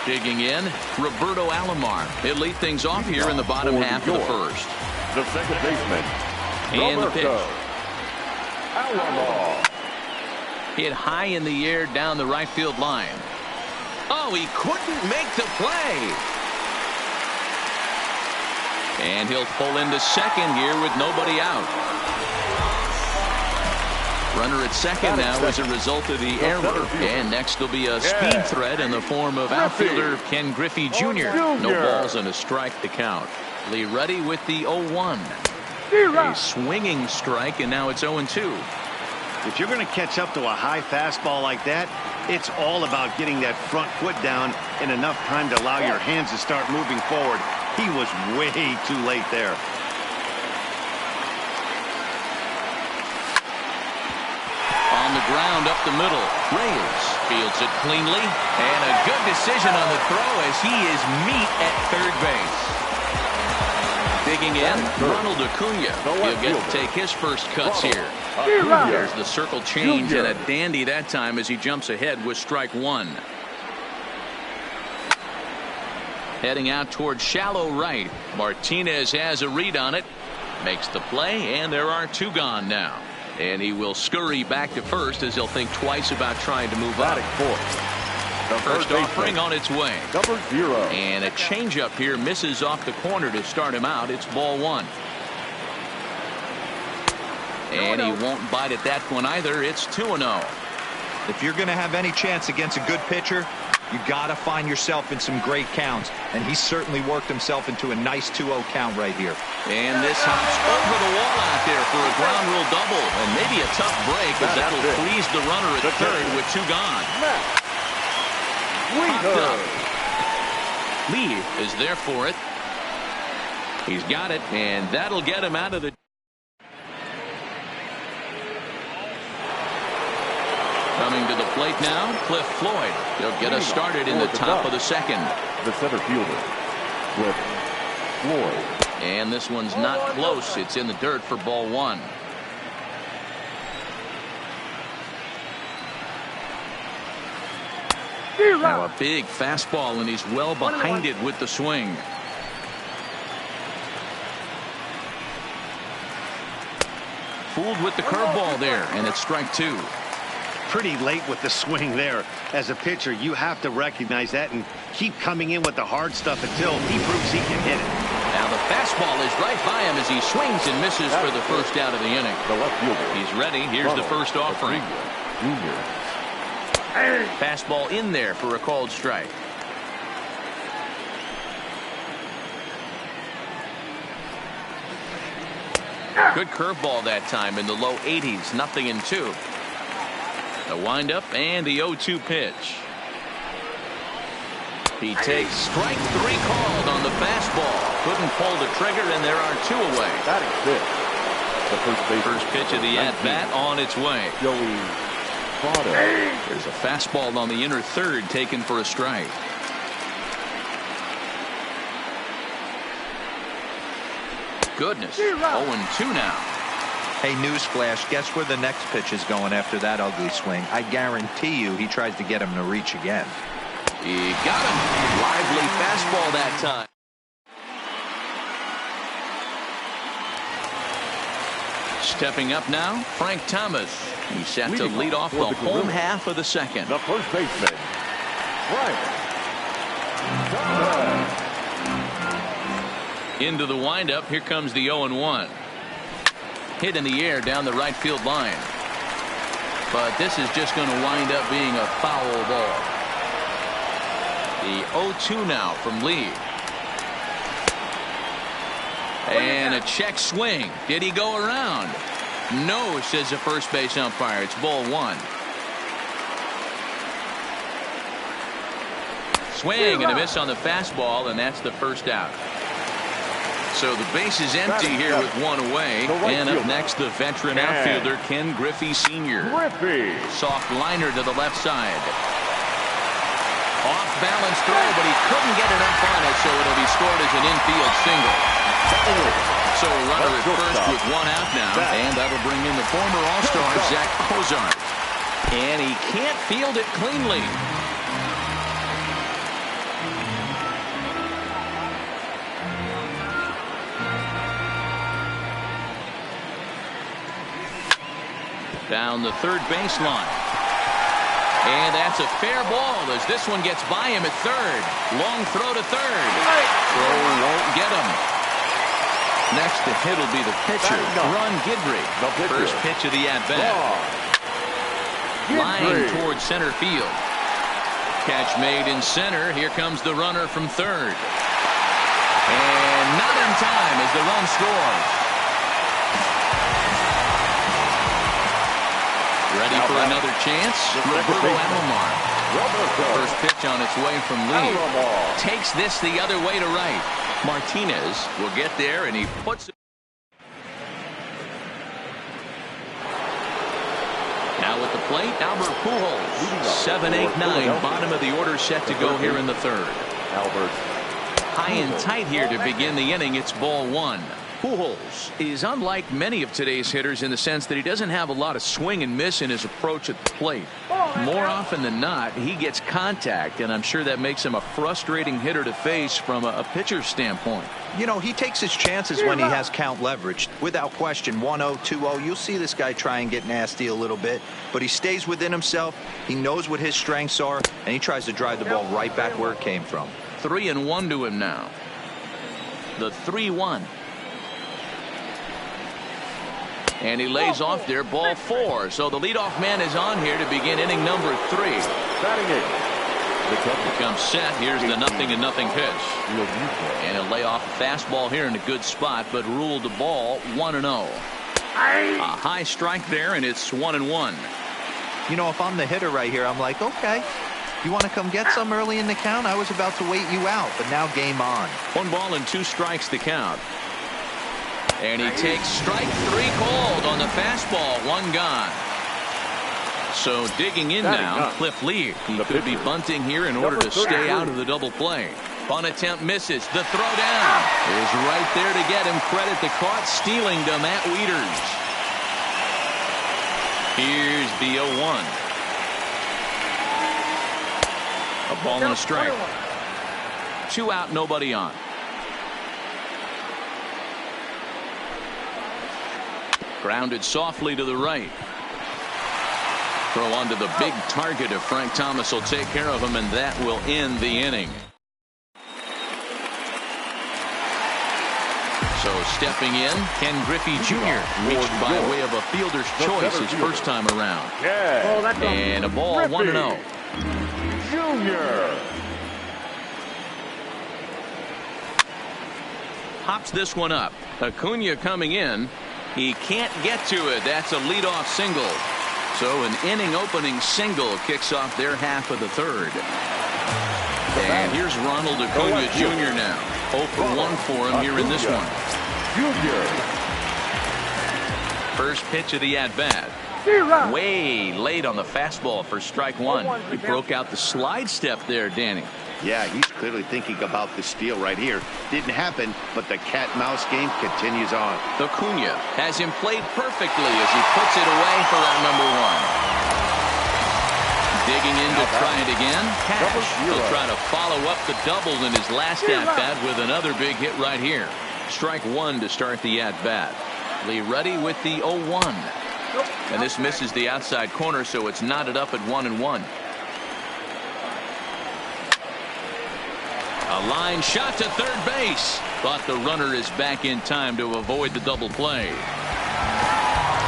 Digging in, Roberto Alomar. He'll lead things off here in the bottom half of the first. The second baseman, and the pitch. Alomar. Hit high in the air down the right field line. Oh, he couldn't make the play. And he'll pull into second here with nobody out. Runner at second now as a result of the error. And next will be a speed threat in the form of outfielder Ken Griffey Jr. No balls and a strike to count. Lee Ruddy with the 0-1. A swinging strike, and now it's 0-2. If you're going to catch up to a high fastball like that, it's all about getting that front foot down in enough time to allow your hands to start moving forward. He was way too late there. On the ground up the middle, Reyes fields it cleanly, and a good decision on the throw as he is meat at third base. Digging in, Ronald Acuna. He'll get to take his first cuts here. There's the circle change and a dandy that time as he jumps ahead with strike one. Heading out towards shallow right. Martinez has a read on it. Makes the play, and there are 2 gone now. And he will scurry back to first as he'll think twice about trying to move up. The first offering on its way. Number 0. And a changeup here misses off the corner to start him out. It's ball 1. And he won't bite at that one either. It's 2-0. If you're going to have any chance against a good pitcher, you got to find yourself in some great counts. And he certainly worked himself into a nice 2-0 count right here. And this hops over the wall out there for a ground rule double. And maybe a tough break as that will freeze the runner at third with 2 gone. Lee is there for it. He's got it, and that'll get him out of the... Coming to the plate now, Cliff Floyd. He'll get us started in the top of the second. The center fielder, Cliff Floyd. And this one's not close. It's in the dirt for ball 1. Now a big fastball, and he's well behind it with the swing. Fooled with the curveball there, and it's strike two. Pretty late with the swing there. As a pitcher, you have to recognize that and keep coming in with the hard stuff until he proves he can hit it. Now the fastball is right by him as he swings and misses for the first out of the inning. The left fielder. He's ready. Here's the first offering. Junior. Fastball in there for a called strike. Good curveball that time in the low 80s. 0-2. The windup and the 0-2 pitch. He takes strike three called on the fastball. Couldn't pull the trigger, and there are two away. That is it. The First pitch of the at-bat on its way. Joey Votto. There's a fastball on the inner third taken for a strike. Goodness. 0-2 now. Hey, newsflash, guess where the next pitch is going after that ugly swing? I guarantee you he tries to get him to reach again. He got him. Lively fastball that time. Stepping up now, Frank Thomas. He's set to lead off the home half of the second. The first baseman, Frank Thomas. Into the windup. Here comes the 0-1. Hit in the air down the right field line. But this is just going to wind up being a foul ball. The 0-2 now from Lee. And a check swing. Did he go around? No, says the first base umpire. It's ball one. Swing and a miss on the fastball, and that's the first out. So the base is empty here with one away. And up next, the veteran outfielder, Ken Griffey Sr. Soft liner to the left side. Off balance throw, but he couldn't get it up on it, so it'll be scored as an infield single. So a runner at first with one out now, and that'll bring in the former All-Star Zach Cozart. And he can't field it cleanly. Down the third baseline. And that's a fair ball as this one gets by him at third. Long throw to third. Throw won't get him. Next to hit will be the pitcher, Ron Guidry. First pitch of the at-bat. Line towards center field. Catch made in center. Here comes the runner from third. And not in time as the run scores. Ready for another chance? Roberto Alomar. First pitch on its way from Lee. Takes this the other way to right. Martinez will get there, and he puts it. Now at the plate, Albert Pujols. 7-8-9, bottom of the order set to go here in the third. Albert. High and tight here to begin the inning. It's ball one. Pujols is unlike many of today's hitters in the sense that he doesn't have a lot of swing and miss in his approach at the plate. More often than not, he gets contact, and I'm sure that makes him a frustrating hitter to face from a pitcher's standpoint. You know, he takes his chances when he has count leverage. Without question, 1-0, 2-0, you'll see this guy try and get nasty a little bit, but he stays within himself. He knows what his strengths are, and he tries to drive the ball right back where it came from. 3-1 to him now. The 3-1. And he lays off there, ball four. So the leadoff man is on here to begin inning number 3. Batting it. He comes set. Here's the 0-0 pitch. And he'll lay off a fastball here in a good spot, but ruled the ball 1-0. A high strike there, and it's 1-1. You know, if I'm the hitter right here, I'm like, okay, you want to come get some early in the count? I was about to wait you out, but now game on. 1 ball and 2 strikes to count. And he takes strike 3 called on the fastball. 1 gone. So digging in now, Cliff Lee. He could be bunting here in order to stay out of the double play. Bunt attempt misses. The throw down is right there to get him credit. The caught stealing to Matt Wieters. Here's the 0-1. A ball and a strike. 2 out, nobody on. Grounded softly to the right. Throw onto the big target of Frank Thomas will take care of him, and that will end the inning. So stepping in, Ken Griffey Jr. reached by way of a fielder's choice his first time around. And a ball 1-0. Junior. Pops this one up. Acuna coming in. He can't get to it. That's a leadoff single. So an inning opening single kicks off their half of the third. And here's Ronald Acuna Jr. now. 0 for 1 for him here in this one. Junior. First pitch of the at-bat. Way late on the fastball for strike one. He broke out the slide step there, Danny. Yeah, he's clearly thinking about the steal right here. Didn't happen, but the cat-mouse game continues on. Acuna has him played perfectly as he puts it away for out number one. Digging in to try it again. Cash will try to follow up the double in his last at-bat with another big hit right here. Strike one to start the at-bat. Lee Ruddy with the 0-1. And this misses the outside corner, so it's knotted up at 1-1. A line shot to third base, but the runner is back in time to avoid the double play.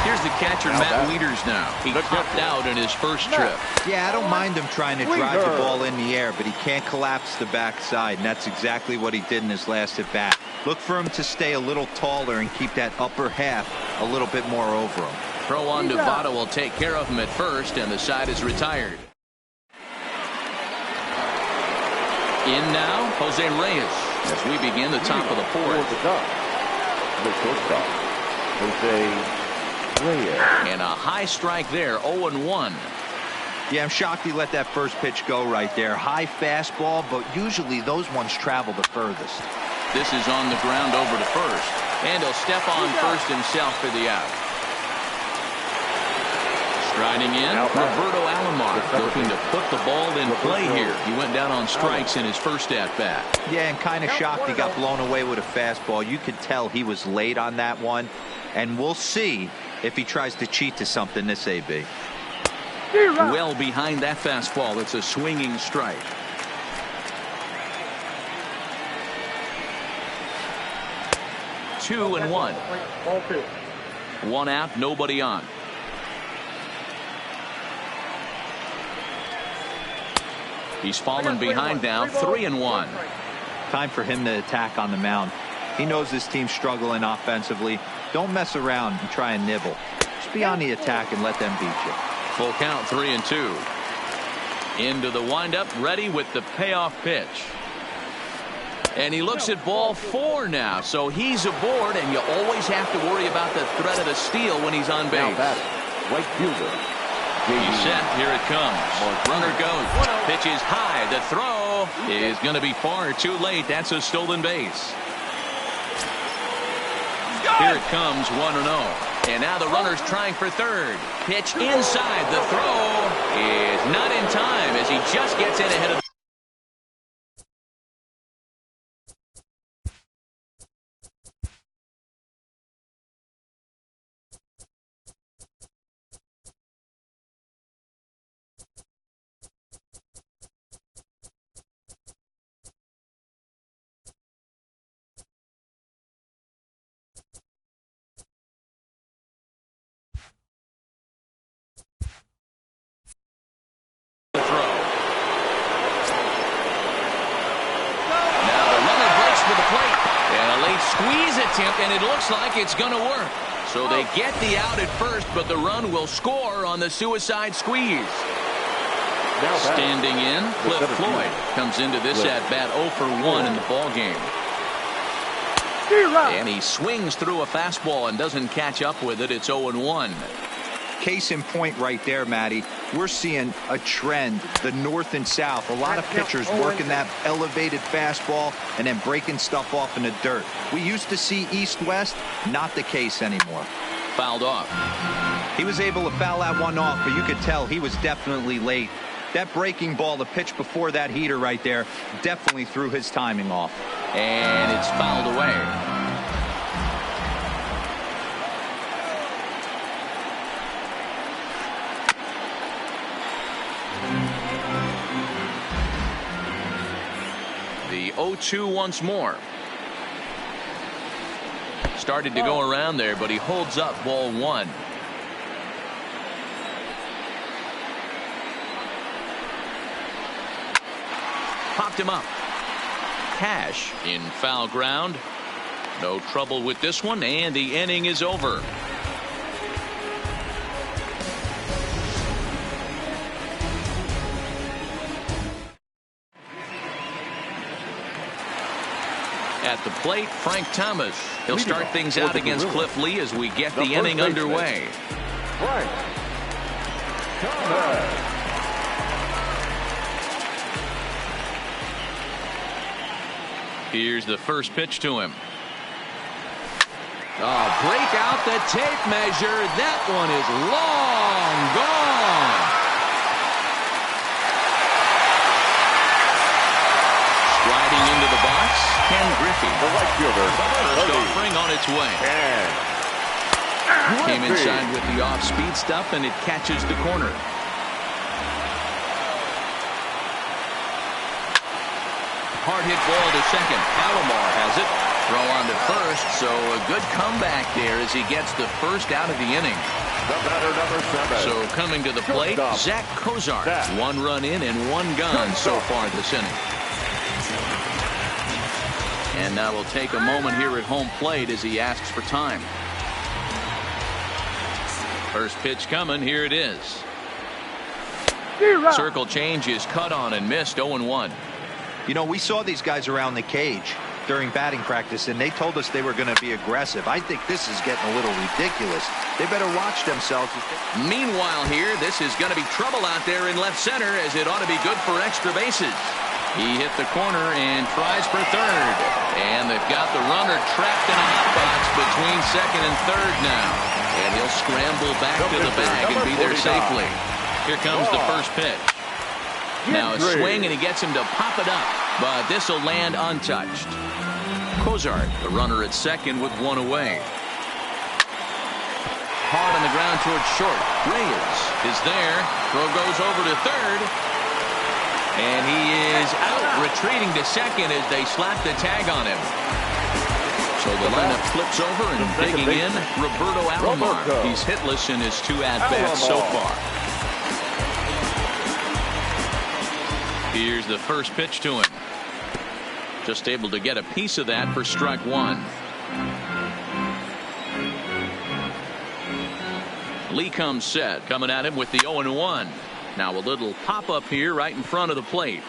Here's the catcher, Matt Wieters now. He popped out in his first trip. Yeah, I don't mind him trying to drive the ball in the air, but he can't collapse the backside, and that's exactly what he did in his last at bat. Look for him to stay a little taller and keep that upper half a little bit more over him. Throw on to Votto will take care of him at first, and the side is retired. In now, Jose Reyes as we begin the top of the fourth. The shortstop, Jose Reyes. And a high strike there, 0-1. Yeah, I'm shocked he let that first pitch go right there. High fastball, but usually those ones travel the furthest. This is on the ground over to first, and he'll step on first himself for the out. Striding in, Roberto Alomar looking to put the ball in play here. He went down on strikes in his first at-bat. Yeah, and kind of shocked he got blown away with a fastball. You could tell he was late on that one, and we'll see if he tries to cheat to something this AB. Well behind that fastball, it's a swinging strike. Two and one. One out, nobody on. He's fallen behind now, 3-1. Time for him to attack on the mound. He knows this team's struggling offensively. Don't mess around and try and nibble. Just be on the attack and let them beat you. Full count, 3-2. Into the windup, ready with the payoff pitch. And he looks at ball 4 now, so he's aboard, and you always have to worry about the threat of the steal when he's on base. Right fielder. He's set. Here it comes. Runner goes. Pitch is high. The throw is going to be far too late. That's a stolen base. Here it comes, 1-0. And now the runner's trying for third. Pitch inside. The throw is not in time as he just gets in ahead of. Squeeze attempt, and it looks like it's going to work. So they get the out at first, but the run will score on the suicide squeeze. Standing in, Cliff Floyd comes into this at-bat 0 for 1 in the ball game. And he swings through a fastball and doesn't catch up with it. It's 0-1. Case in point right there, Matty. We're seeing a trend, the north and south. A lot of pitchers working that elevated fastball and then breaking stuff off in the dirt. We used to see east-west, not the case anymore. Fouled off. He was able to foul that one off, but you could tell he was definitely late. That breaking ball, the pitch before that heater right there, definitely threw his timing off. And it's fouled away. 0-2 once more. Started to go around there, but he holds up ball one. Popped him up. Cash in foul ground. No trouble with this one, and the inning is over. At the plate, Frank Thomas. He'll start things out against Cliff Lee as we get the inning underway. Frank Thomas. Here's the first pitch to him. Break out the tape measure. That one is long gone. Striding into the box, Ken Griffey. The right fielder. First offering on its way. Came inside with the off-speed stuff, and it catches the corner. Hard hit ball to second. Alomar has it. Throw on to first, so a good comeback there as he gets the first out of the inning. The batter, number 7. So coming to the plate, Zach Cozart. 1 run in and 1 gone so far this inning. And now we'll take a moment here at home plate as he asks for time. First pitch coming. Here it is. Circle change is cut on and missed. 0-1. You know, we saw these guys around the cage during batting practice, and they told us they were going to be aggressive. I think this is getting a little ridiculous. They better watch themselves. Meanwhile here, this is going to be trouble out there in left center, as it ought to be good for extra bases. He hit the corner and tries for third. And they've got the runner trapped in a hot box between second and third now. And he'll scramble back to the bag and be there safely. Here comes the first pitch. Now a swing, and he gets him to pop it up, but this will land untouched. Cozart, the runner at second with 1 away. Hard on the ground towards short. Reyes is there. Throw goes over to third. And he is out, retreating to second as they slap the tag on him. So the lineup flips over, and digging in, Roberto Alomar. He's hitless in his 2 at-bats so far. Here's the first pitch to him. Just able to get a piece of that for strike 1. Lee comes set, coming at him with the 0-1. Now a little pop-up here right in front of the plate.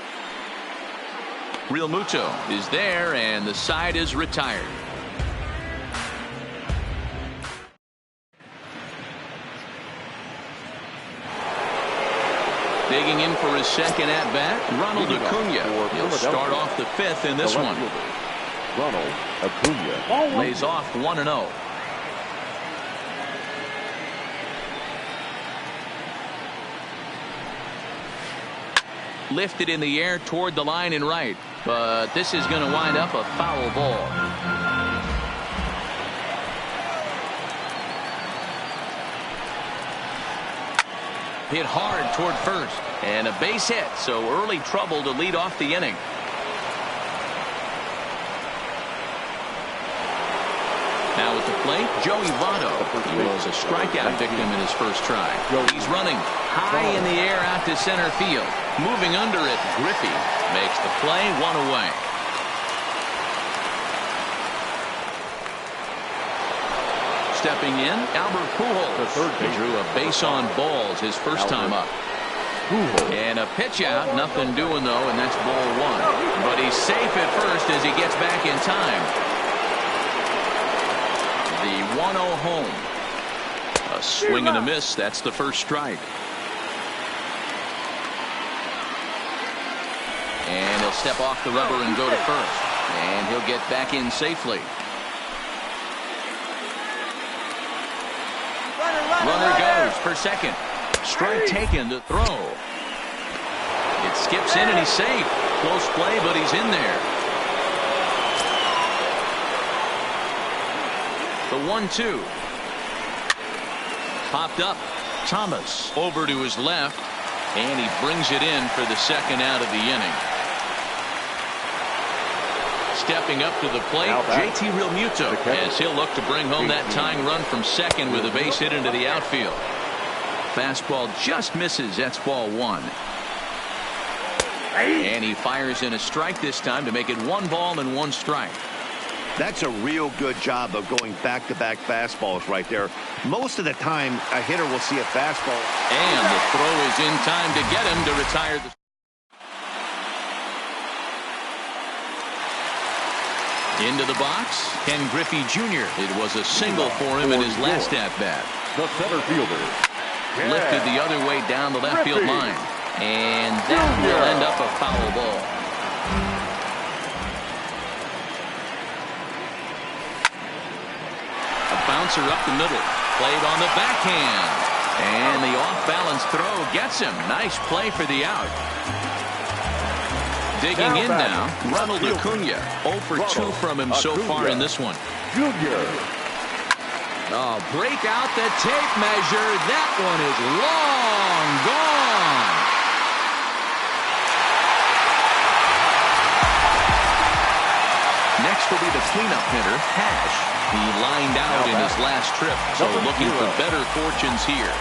Real Muto is there, and the side is retired. Digging in for his second at-bat, Ronald Acuna. He'll start off the 5th in this one. Ronald Acuna lays off 1-0. Lifted in the air toward the line and right, but this is going to wind up a foul ball. Hit hard toward first, and a base hit, so early trouble to lead off the inning. Now at the plate, Joey Votto. He was a strikeout victim in his first try. He's running high in the air out to center field. Moving under it, Griffey makes the play, 1 away. Stepping in, Albert Pujols. He drew a base on balls his first time up. And a pitch out, nothing doing though, and that's ball 1. But he's safe at first as he gets back in time. The 1-0 home. A swing and a miss. That's the first strike. And he'll step off the rubber and go to first. And he'll get back in safely. Runner goes for second. Strike taken to throw. It skips in and he's safe. Close play, but he's in there. The 1-2. Popped up. Thomas over to his left. And he brings it in for the second out of the inning. stepping up to the plate, JT Realmuto, as he'll look to bring home that tying run from second with a base hit into the outfield. Fastball just misses. That's ball one. And he fires in a strike this time to make it 1 ball and 1 strike. That's a real good job of going back-to-back fastballs right there. Most of the time, a hitter will see a fastball. And the throw is in time to get him to retire the... Into the box, Ken Griffey Jr. It was a single for him in his last at-bat. The center fielder. Lifted the other way down the left field line. And that will end up a foul ball. A bouncer up the middle. Played on the backhand. And the off-balance throw gets him. Nice play for the out. Digging in now, Ronald Acuna. 0 for 2 from him so far in this one. Junior. Oh, break out the tape measure. That one is long gone. Next will be the cleanup hitter, Hash. He lined out in his last trip, so looking for better fortunes here.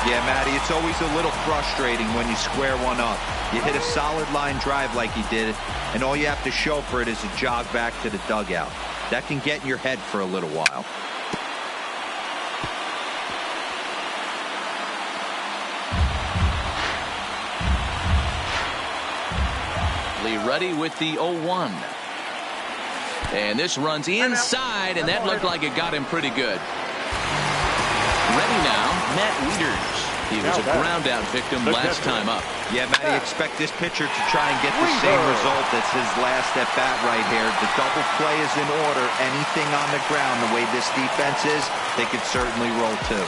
Yeah, Matty, it's always a little frustrating when you square one up. You hit a solid line drive like he did, and all you have to show for it is a jog back to the dugout. That can get in your head for a little while. Lee ready with the 0-1. And this runs inside, and that looked like it got him pretty good. Ready now, Matt Wieters. He was a ground-out victim last time up. Yeah, Matty, expect this pitcher to try and get the same result as his last at-bat right here. The double play is in order. Anything on the ground, the way this defense is, they could certainly roll too.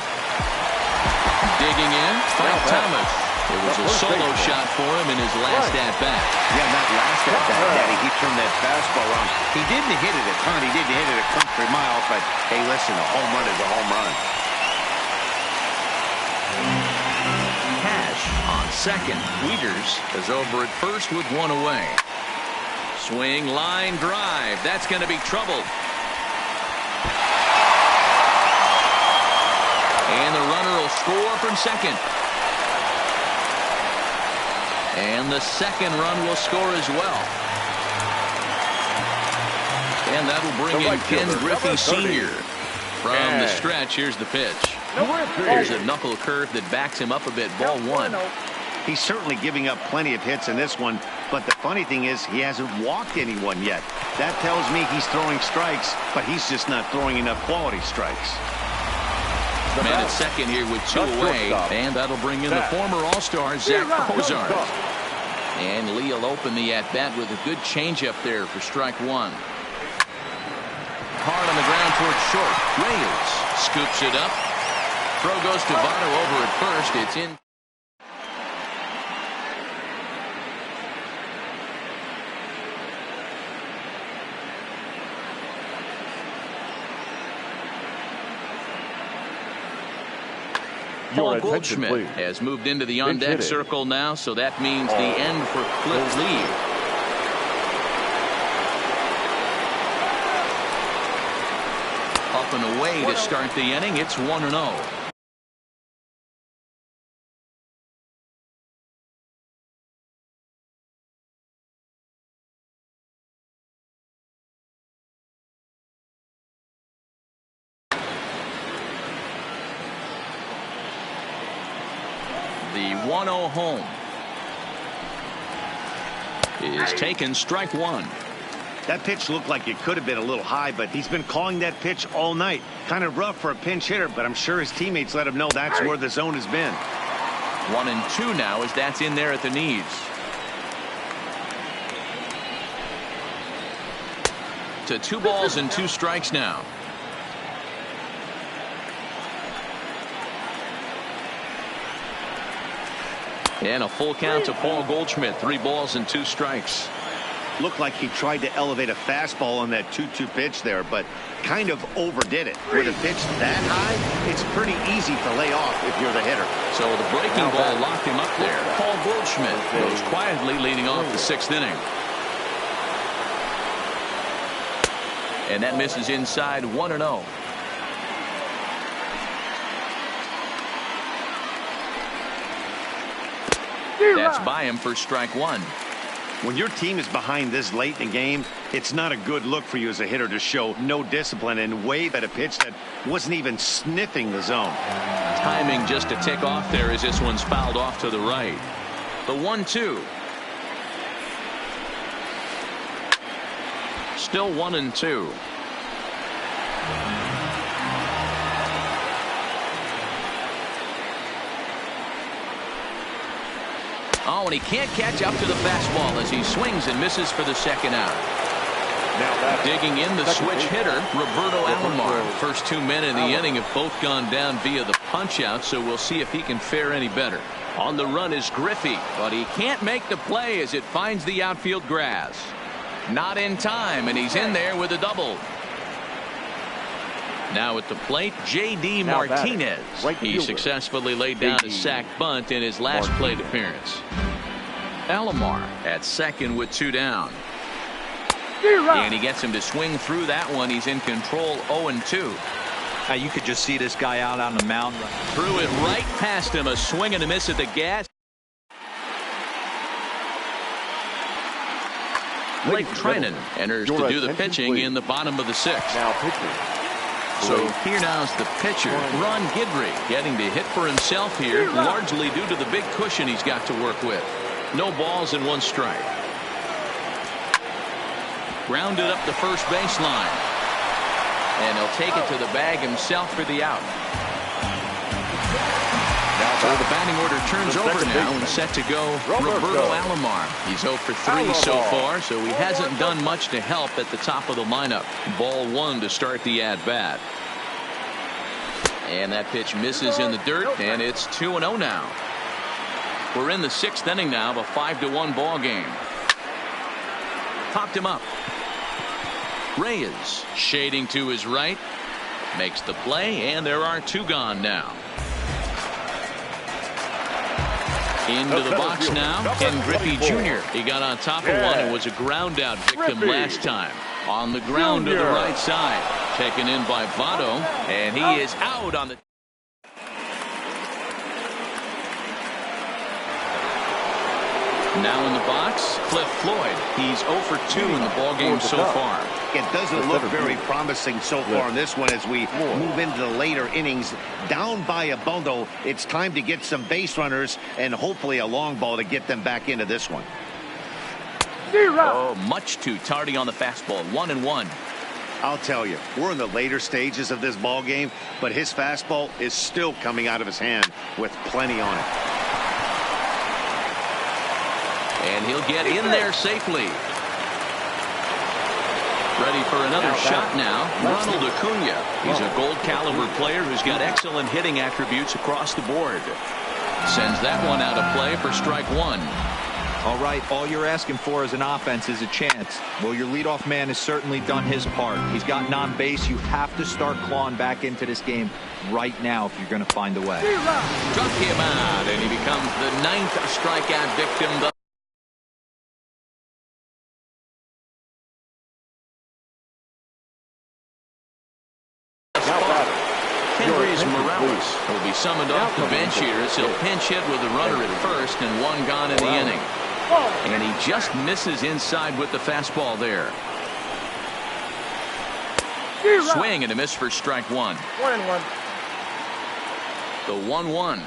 Digging in, Frank Thomas. It was a solo shot for him in his last at-bat. Yeah, not last at-bat, Daddy. He turned that fastball around. He didn't hit it a ton. He didn't hit it a country mile, but hey, listen, a home run is a home run. Cash on second. Wieters is over at first with 1 away. Swing, line drive. That's going to be trouble. And the runner will score from second. And the second run will score as well. And that'll bring in Ken Griffey Sr. From the stretch, here's the pitch. Here's a knuckle curve that backs him up a bit. Ball one. He's certainly giving up plenty of hits in this one, but the funny thing is he hasn't walked anyone yet. That tells me he's throwing strikes, but he's just not throwing enough quality strikes. Man at second here with 2 away, and that'll bring in the former All-Star Zach Cozart. And Lee will open the at-bat with a good changeup there for strike 1. Hard on the ground towards short. Reyes scoops it up. Throw goes to Votto over at first. It's in. Paul Goldschmidt has moved into the on-deck circle now, so that means the end for Cliff Lee. Up and away to start the inning. It's 1-0. The 1-0 home is taken, strike 1. That pitch looked like it could have been a little high, but he's been calling that pitch all night. Kind of rough for a pinch hitter, but I'm sure his teammates let him know that's where the zone has been. 1-2 now as that's in there at the knees. To 2 balls and 2 strikes now. And a full count to Paul Goldschmidt. 3 balls and 2 strikes. Looked like he tried to elevate a fastball on that 2-2 pitch there, but kind of overdid it. With a pitch that high, it's pretty easy to lay off if you're the hitter. So the breaking ball locked him up there. Paul Goldschmidt goes quietly leading off the 6th inning. And that misses inside 1-0. That's by him for strike one. When your team is behind this late in the game, it's not a good look for you as a hitter to show no discipline and wave at a pitch that wasn't even sniffing the zone. Timing just a tick off there as this one's fouled off to the right. The 1-2. Still 1-2. Oh, and he can't catch up to the fastball as he swings and misses for the second out. Digging in the switch hitter, Roberto Alomar. First two men in the inning have both gone down via the punch-out, so we'll see if he can fare any better. On the run is Griffey, but he can't make the play as it finds the outfield grass. Not in time, and he's in there with a double. Now at the plate, J.D. Martinez. He successfully laid down a sac bunt in his last plate appearance. Alomar at second with two down. And he gets him to swing through that one. He's in control 0-2. Now you could just see this guy out on the mound. Threw it right past him. A swing and a miss at the gas. Blake Treinen enters to do the pitching in the bottom of the sixth. Now pitching. So here now's the pitcher, Ron Guidry, getting to hit for himself here, largely due to the big cushion he's got to work with. No balls and one strike. Grounded up the first baseline. And he'll take it to the bag himself for the out. So the batting order turns over now and set to go Roberto Alomar. He's 0 for 3 so far, so he hasn't done much to help at the top of the lineup. Ball one to start the at-bat. And that pitch misses in the dirt, and it's 2-0 now. We're in the sixth inning now of a 5-1 ball game. Popped him up. Reyes shading to his right. Makes the play, and there are two gone now. Into the box now, Ken Griffey Jr. He got on top of one and was a ground out victim last time. On the ground to the right side. Taken in by Votto, and he is out on the... Now in the box, Cliff Floyd. He's 0 for 2 in the ballgame so far. It doesn't look very promising so far in this one as we move into the later innings. Down by a bundle, it's time to get some base runners and hopefully a long ball to get them back into this one. Oh, much too tardy on the fastball. 1-1. I'll tell you, we're in the later stages of this ball game, but his fastball is still coming out of his hand with plenty on it. And he'll get in there safely. Ready for another shot now. Ronald Acuna. He's a gold caliber player who's got excellent hitting attributes across the board. Sends that one out of play for strike one. All right, all you're asking for as an offense is a chance. Well, your leadoff man has certainly done his part. He's gotten on base. You have to start clawing back into this game right now if you're going to find a way. Struck him out, and he becomes the 9th strikeout victim. Morales will be summoned off the bench here as he'll pinch hit with a runner at first and one gone in the inning. And he just misses inside with the fastball there. Swing and a miss for strike one. 1-1. The 1-1.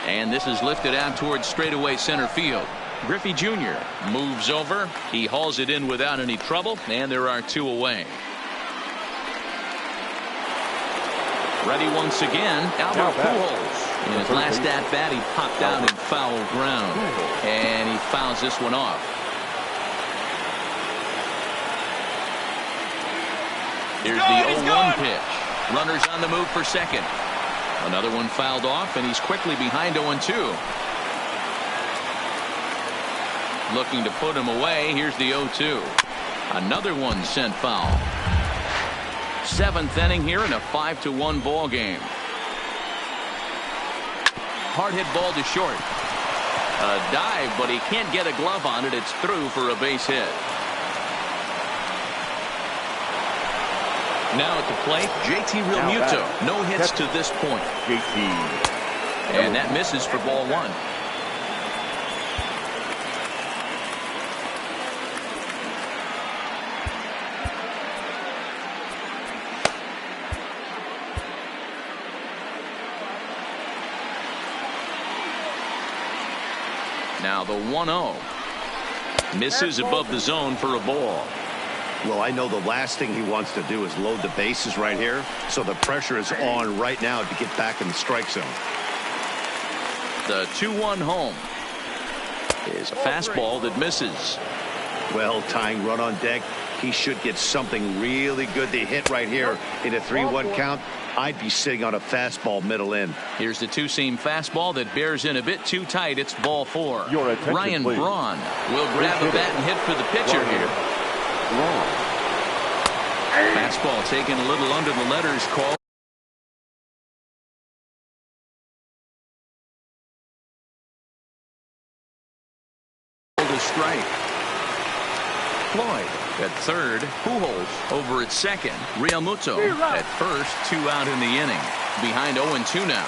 And this is lifted out towards straightaway center field. Griffey Jr. moves over. He hauls it in without any trouble, and there are two away. Ready once again, Albert Pujols. In his last at-bat, he popped out in foul ground. And he fouls this one off. Here's the 0-1 pitch. Runners on the move for second. Another one fouled off, and he's quickly behind 0-2. Looking to put him away. Here's the 0-2. Another one sent foul. 7th inning here in a 5-1 ball game. Hard hit ball to short. A dive, but he can't get a glove on it. It's through for a base hit. Now at the plate, JT Realmuto. No hits to this point. JT. And that misses for ball one. Now the 1-0. Misses above the zone for a ball. Well, I know the last thing he wants to do is load the bases right here, so the pressure is on right now to get back in the strike zone. The 2-1 home is a fastball that misses. Well, tying run on deck. He should get something really good to hit right here in a 3-1 count. I'd be sitting on a fastball middle in. Here's the two-seam fastball that bears in a bit too tight. It's ball four. Your attention, Ryan please. Braun will grab a bat and hit for the pitcher here. Fastball taken a little under the letters, call. To strike. Floyd at third. Pujols over at second. Realmuto at first. 2 out in the inning. Behind 0-2 now.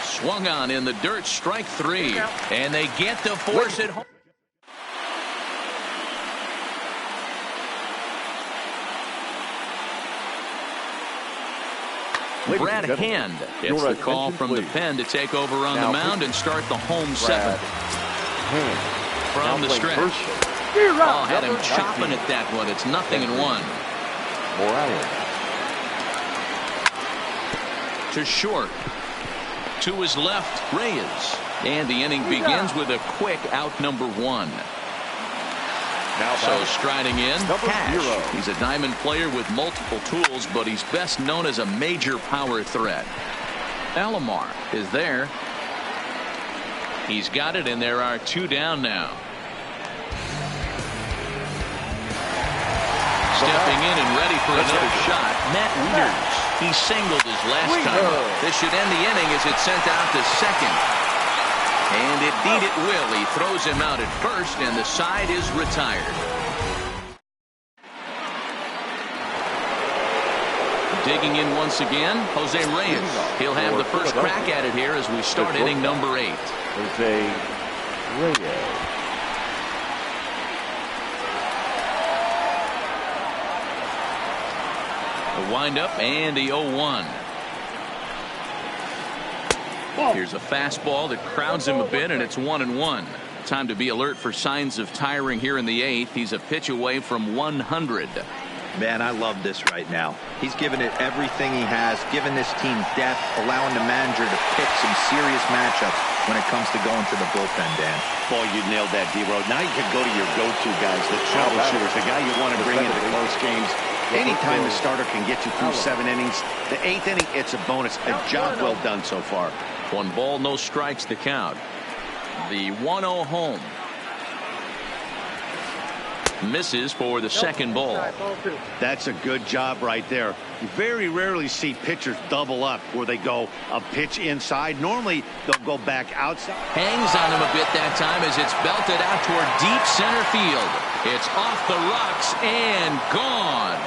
Swung on in the dirt. Strike 3. And they get to force it home. Brad Hand gets the call from the pen to take over on the mound and start the home 7th. From the stretch. Oh, had him chopping at that one. It's 0-1. To short. To his left, Reyes. And the inning begins with a quick out number 1. So striding in, Cash. He's a diamond player with multiple tools, but he's best known as a major power threat. Alomar is there. He's got it, and there are 2 down now. Stepping in and ready for another shot, Matt Wieters. He singled his last time. This should end the inning as it's sent out to second. And indeed it will. He throws him out at first, and the side is retired. Digging in once again, Jose Reyes. He'll have the first crack at it here as we start inning number 8. Jose Reyes. The windup and the 0-1. Here's a fastball that crowds him a bit, and it's 1-1. Time to be alert for signs of tiring here in the 8th. He's a pitch away from 100. Man, I love this right now. He's given it everything he has, given this team depth, allowing the manager to pick some serious matchups when it comes to going to the bullpen, Dan. Boy, you nailed that, D-Road. Now you can go to your go-to guys, the troubleshooters, the guy you want to bring into close games. Anytime the starter can get you through 7 innings, the 8th inning, it's a bonus. A job well done so far. 1 ball, no strikes to count. The 1-0 home. Misses for the second ball. That's a good job right there. You very rarely see pitchers double up where they go a pitch inside. Normally they'll go back outside. Hangs on him a bit that time as it's belted out toward deep center field. It's off the rocks and gone.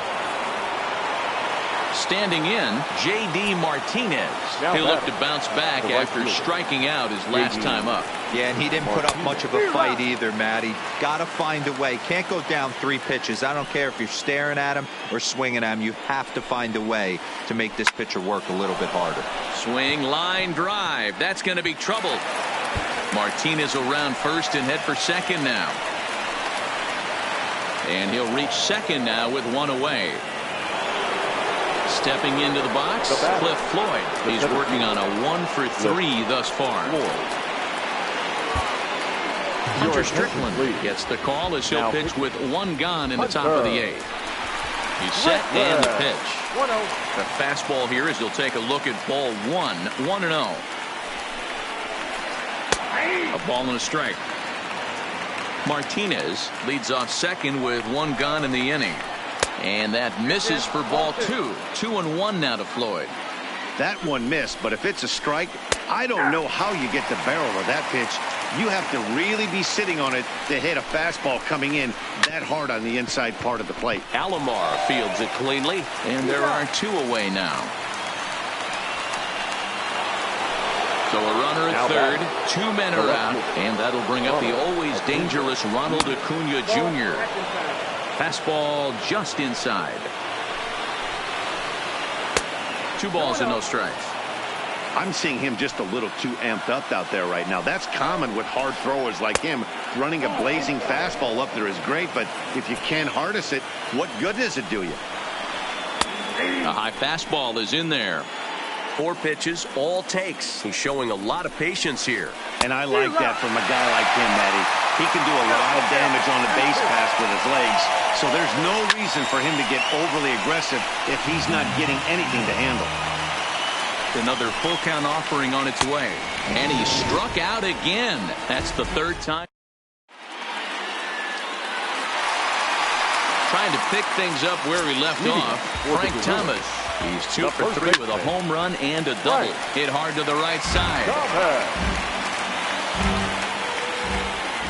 Standing in, J.D. Martinez. He'll look to bounce back after striking out his last time up. Yeah, and he didn't put up much of a fight either, Matty. Got to find a way. Can't go down 3 pitches. I don't care if you're staring at him or swinging at him. You have to find a way to make this pitcher work a little bit harder. Swing, line drive. That's going to be trouble. Martinez will round first and head for second now. And he'll reach second now with 1 away. Stepping into the box, Cliff Floyd. He's working on a 1-for-3 thus far. Hunter Strickland gets the call as he'll pitch with 1 gone in the top of the 8th. He's set and the pitch. The fastball here as he'll take a look at ball 1, 1-0. A ball and a strike. Martinez leads off second with 1 gone in the inning. And that misses for ball 2. 2-1 now to Floyd. That one missed, but if it's a strike, I don't know how you get the barrel of that pitch You have to really be sitting on it to hit a fastball coming in that hard on the inside part of the plate. Alomar fields it cleanly, and there are 2 away now. So a runner at third, 2 men are out, and that'll bring up the always dangerous Ronald Acuna Jr. Fastball just inside. 2 balls and no strikes. I'm seeing him just a little too amped up out there right now. That's common with hard throwers like him. Running a blazing fastball up there is great, but if you can't harness it, what good does it do you? A high fastball is in there. 4 pitches, all takes. He's showing a lot of patience here. And I like that from a guy like him, Matty. He can do a lot of damage on the base pass with his legs, so there's no reason for him to get overly aggressive if he's not getting anything to handle. Another full count offering on its way. And he struck out again. That's the 3rd time. Trying to pick things up where he left off. Frank Thomas. He's 2 for 3 with a home run and a double. Hit hard to the right side.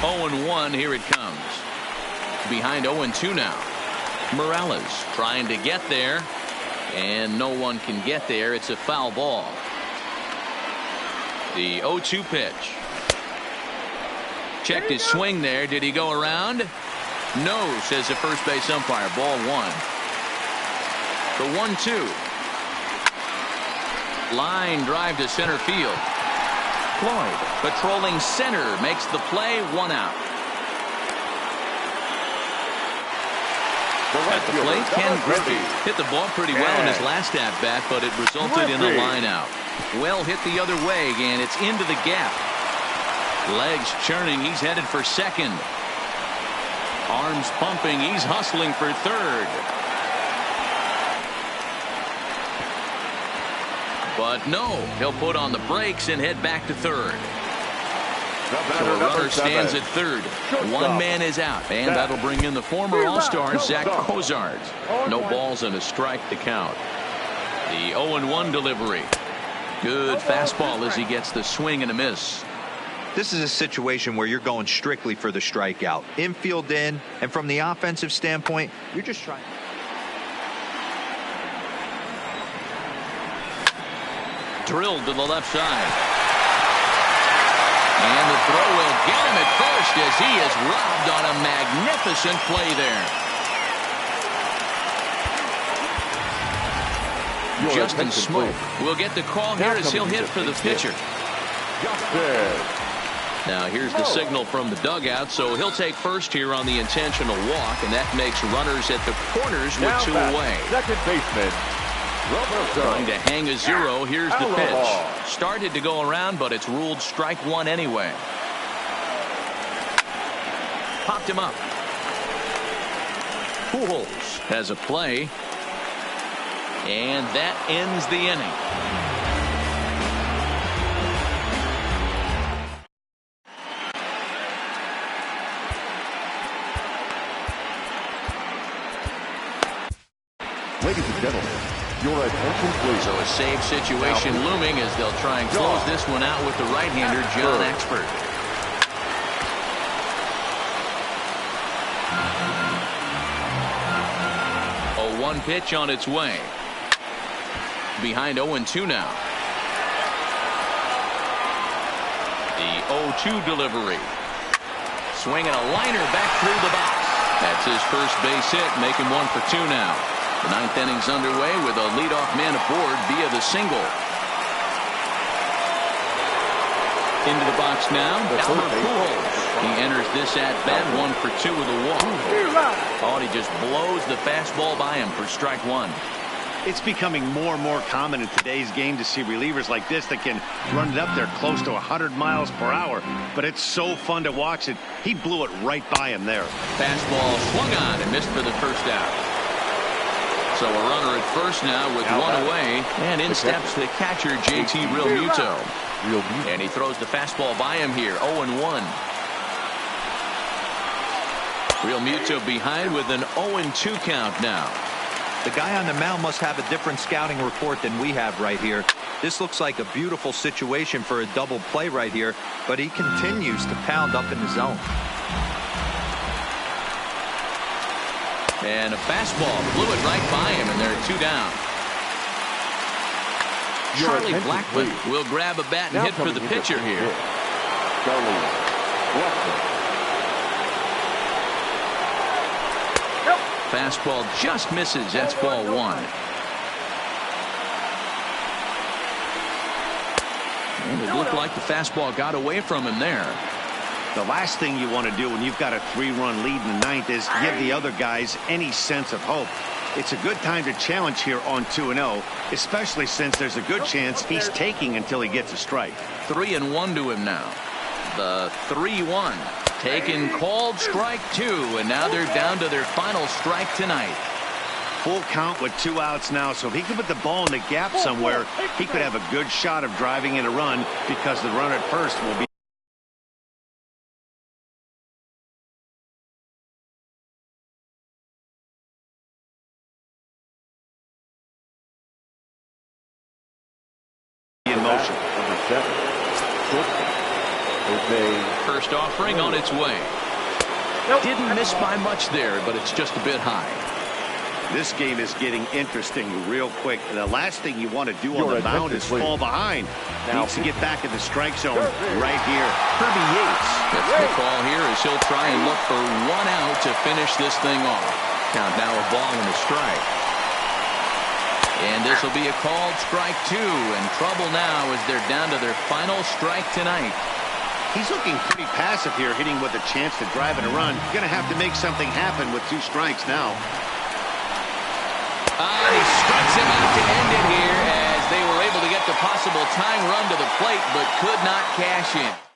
0-1, here it comes. Behind 0-2 now. Morales trying to get there. And no one can get there. It's a foul ball. The 0-2 pitch. Checked his swing there. Did he go around? No, says the first base umpire. Ball 1. The 1-2. Line drive to center field. Floyd patrolling center makes the play. 1 out. At the plate, Ken Griffey hit the ball pretty well in his last at-bat, but it resulted in a line out. Well hit the other way, and it's into the gap. Legs churning, he's headed for second. Arms pumping, he's hustling for third. But no, he'll put on the brakes and head back to third. So a runner stands at third. 1 man is out, and that'll bring in the former All-Star Zach Cozart. No balls and a strike to count. The 0-1 delivery. Good fastball as he gets the swing and a miss. This is a situation where you're going strictly for the strikeout. Infield in, and from the offensive standpoint, you're just trying. Drilled to the left side. And the throw will get him at first as he is robbed on a magnificent play there. Justin Smoke will get the call here as he'll hit for the pitcher. Now here's the signal from the dugout, so he'll take first here on the intentional walk, and that makes runners at the corners with 2 away. Second baseman. Trying to hang a 0. Here's the pitch. Started to go around, but it's ruled strike 1 anyway. Popped him up. Pujols has a play. And that ends the inning. Ladies and gentlemen, your attention please. So a save situation looming as they'll try and close this one out with the right-hander John Expert. A 1 pitch on its way. Behind 0-2 now. The 0-2 delivery. Swinging a liner back through the box. That's his first base hit, making 1 for 2 now. The 9th inning's underway with a leadoff man aboard via the single. Into the box now, Albert Pujols. He enters this at-bat 1 for 2 with a walk. Oh, he just blows the fastball by him for strike 1. It's becoming more and more common in today's game to see relievers like this that can run it up there close to 100 miles per hour. But it's so fun to watch it. He blew it right by him there. Fastball swung on and missed for the first out. So a runner at first now with 1 away, and in steps the catcher JT Realmuto. And he throws the fastball by him here. 0-1. Realmuto behind with an 0-2 count now. The guy on the mound must have a different scouting report than we have right here. This looks like a beautiful situation for a double play right here, but he continues to pound up in the zone. And a fastball flew it right by him, and there are 2 down. Charlie Blackmon will grab a bat and hit for the pitcher here. Charlie Blackmon. Fastball just misses. That's ball 1. And it looked like the fastball got away from him there. The last thing you want to do when you've got a 3-run lead in the 9th is give the other guys any sense of hope. It's a good time to challenge here on 2-0, especially since there's a good chance he's taking until he gets a strike. 3-1 to him now. The 3-1. Taken, called strike 2, and now they're down to their final strike tonight. Full count with 2 outs now, so if he could put the ball in the gap somewhere, he could have a good shot of driving in a run because the runner at first will be in motion. First offering on its way. Didn't miss by much there, but it's just a bit high. This game is getting interesting real quick. The last thing you want to do on the mound is fall behind. Needs to get back in the strike zone right here. Kirby Yates. That's the call here as he'll try and look for 1 out to finish this thing off. Count now a ball and a strike. And this will be a called strike 2, and trouble now as they're down to their final strike tonight. He's looking pretty passive here, hitting with a chance to drive in a run. Going to have to make something happen with 2 strikes now. He strikes him out to end it here as they were able to get the possible tying run to the plate, but could not cash in.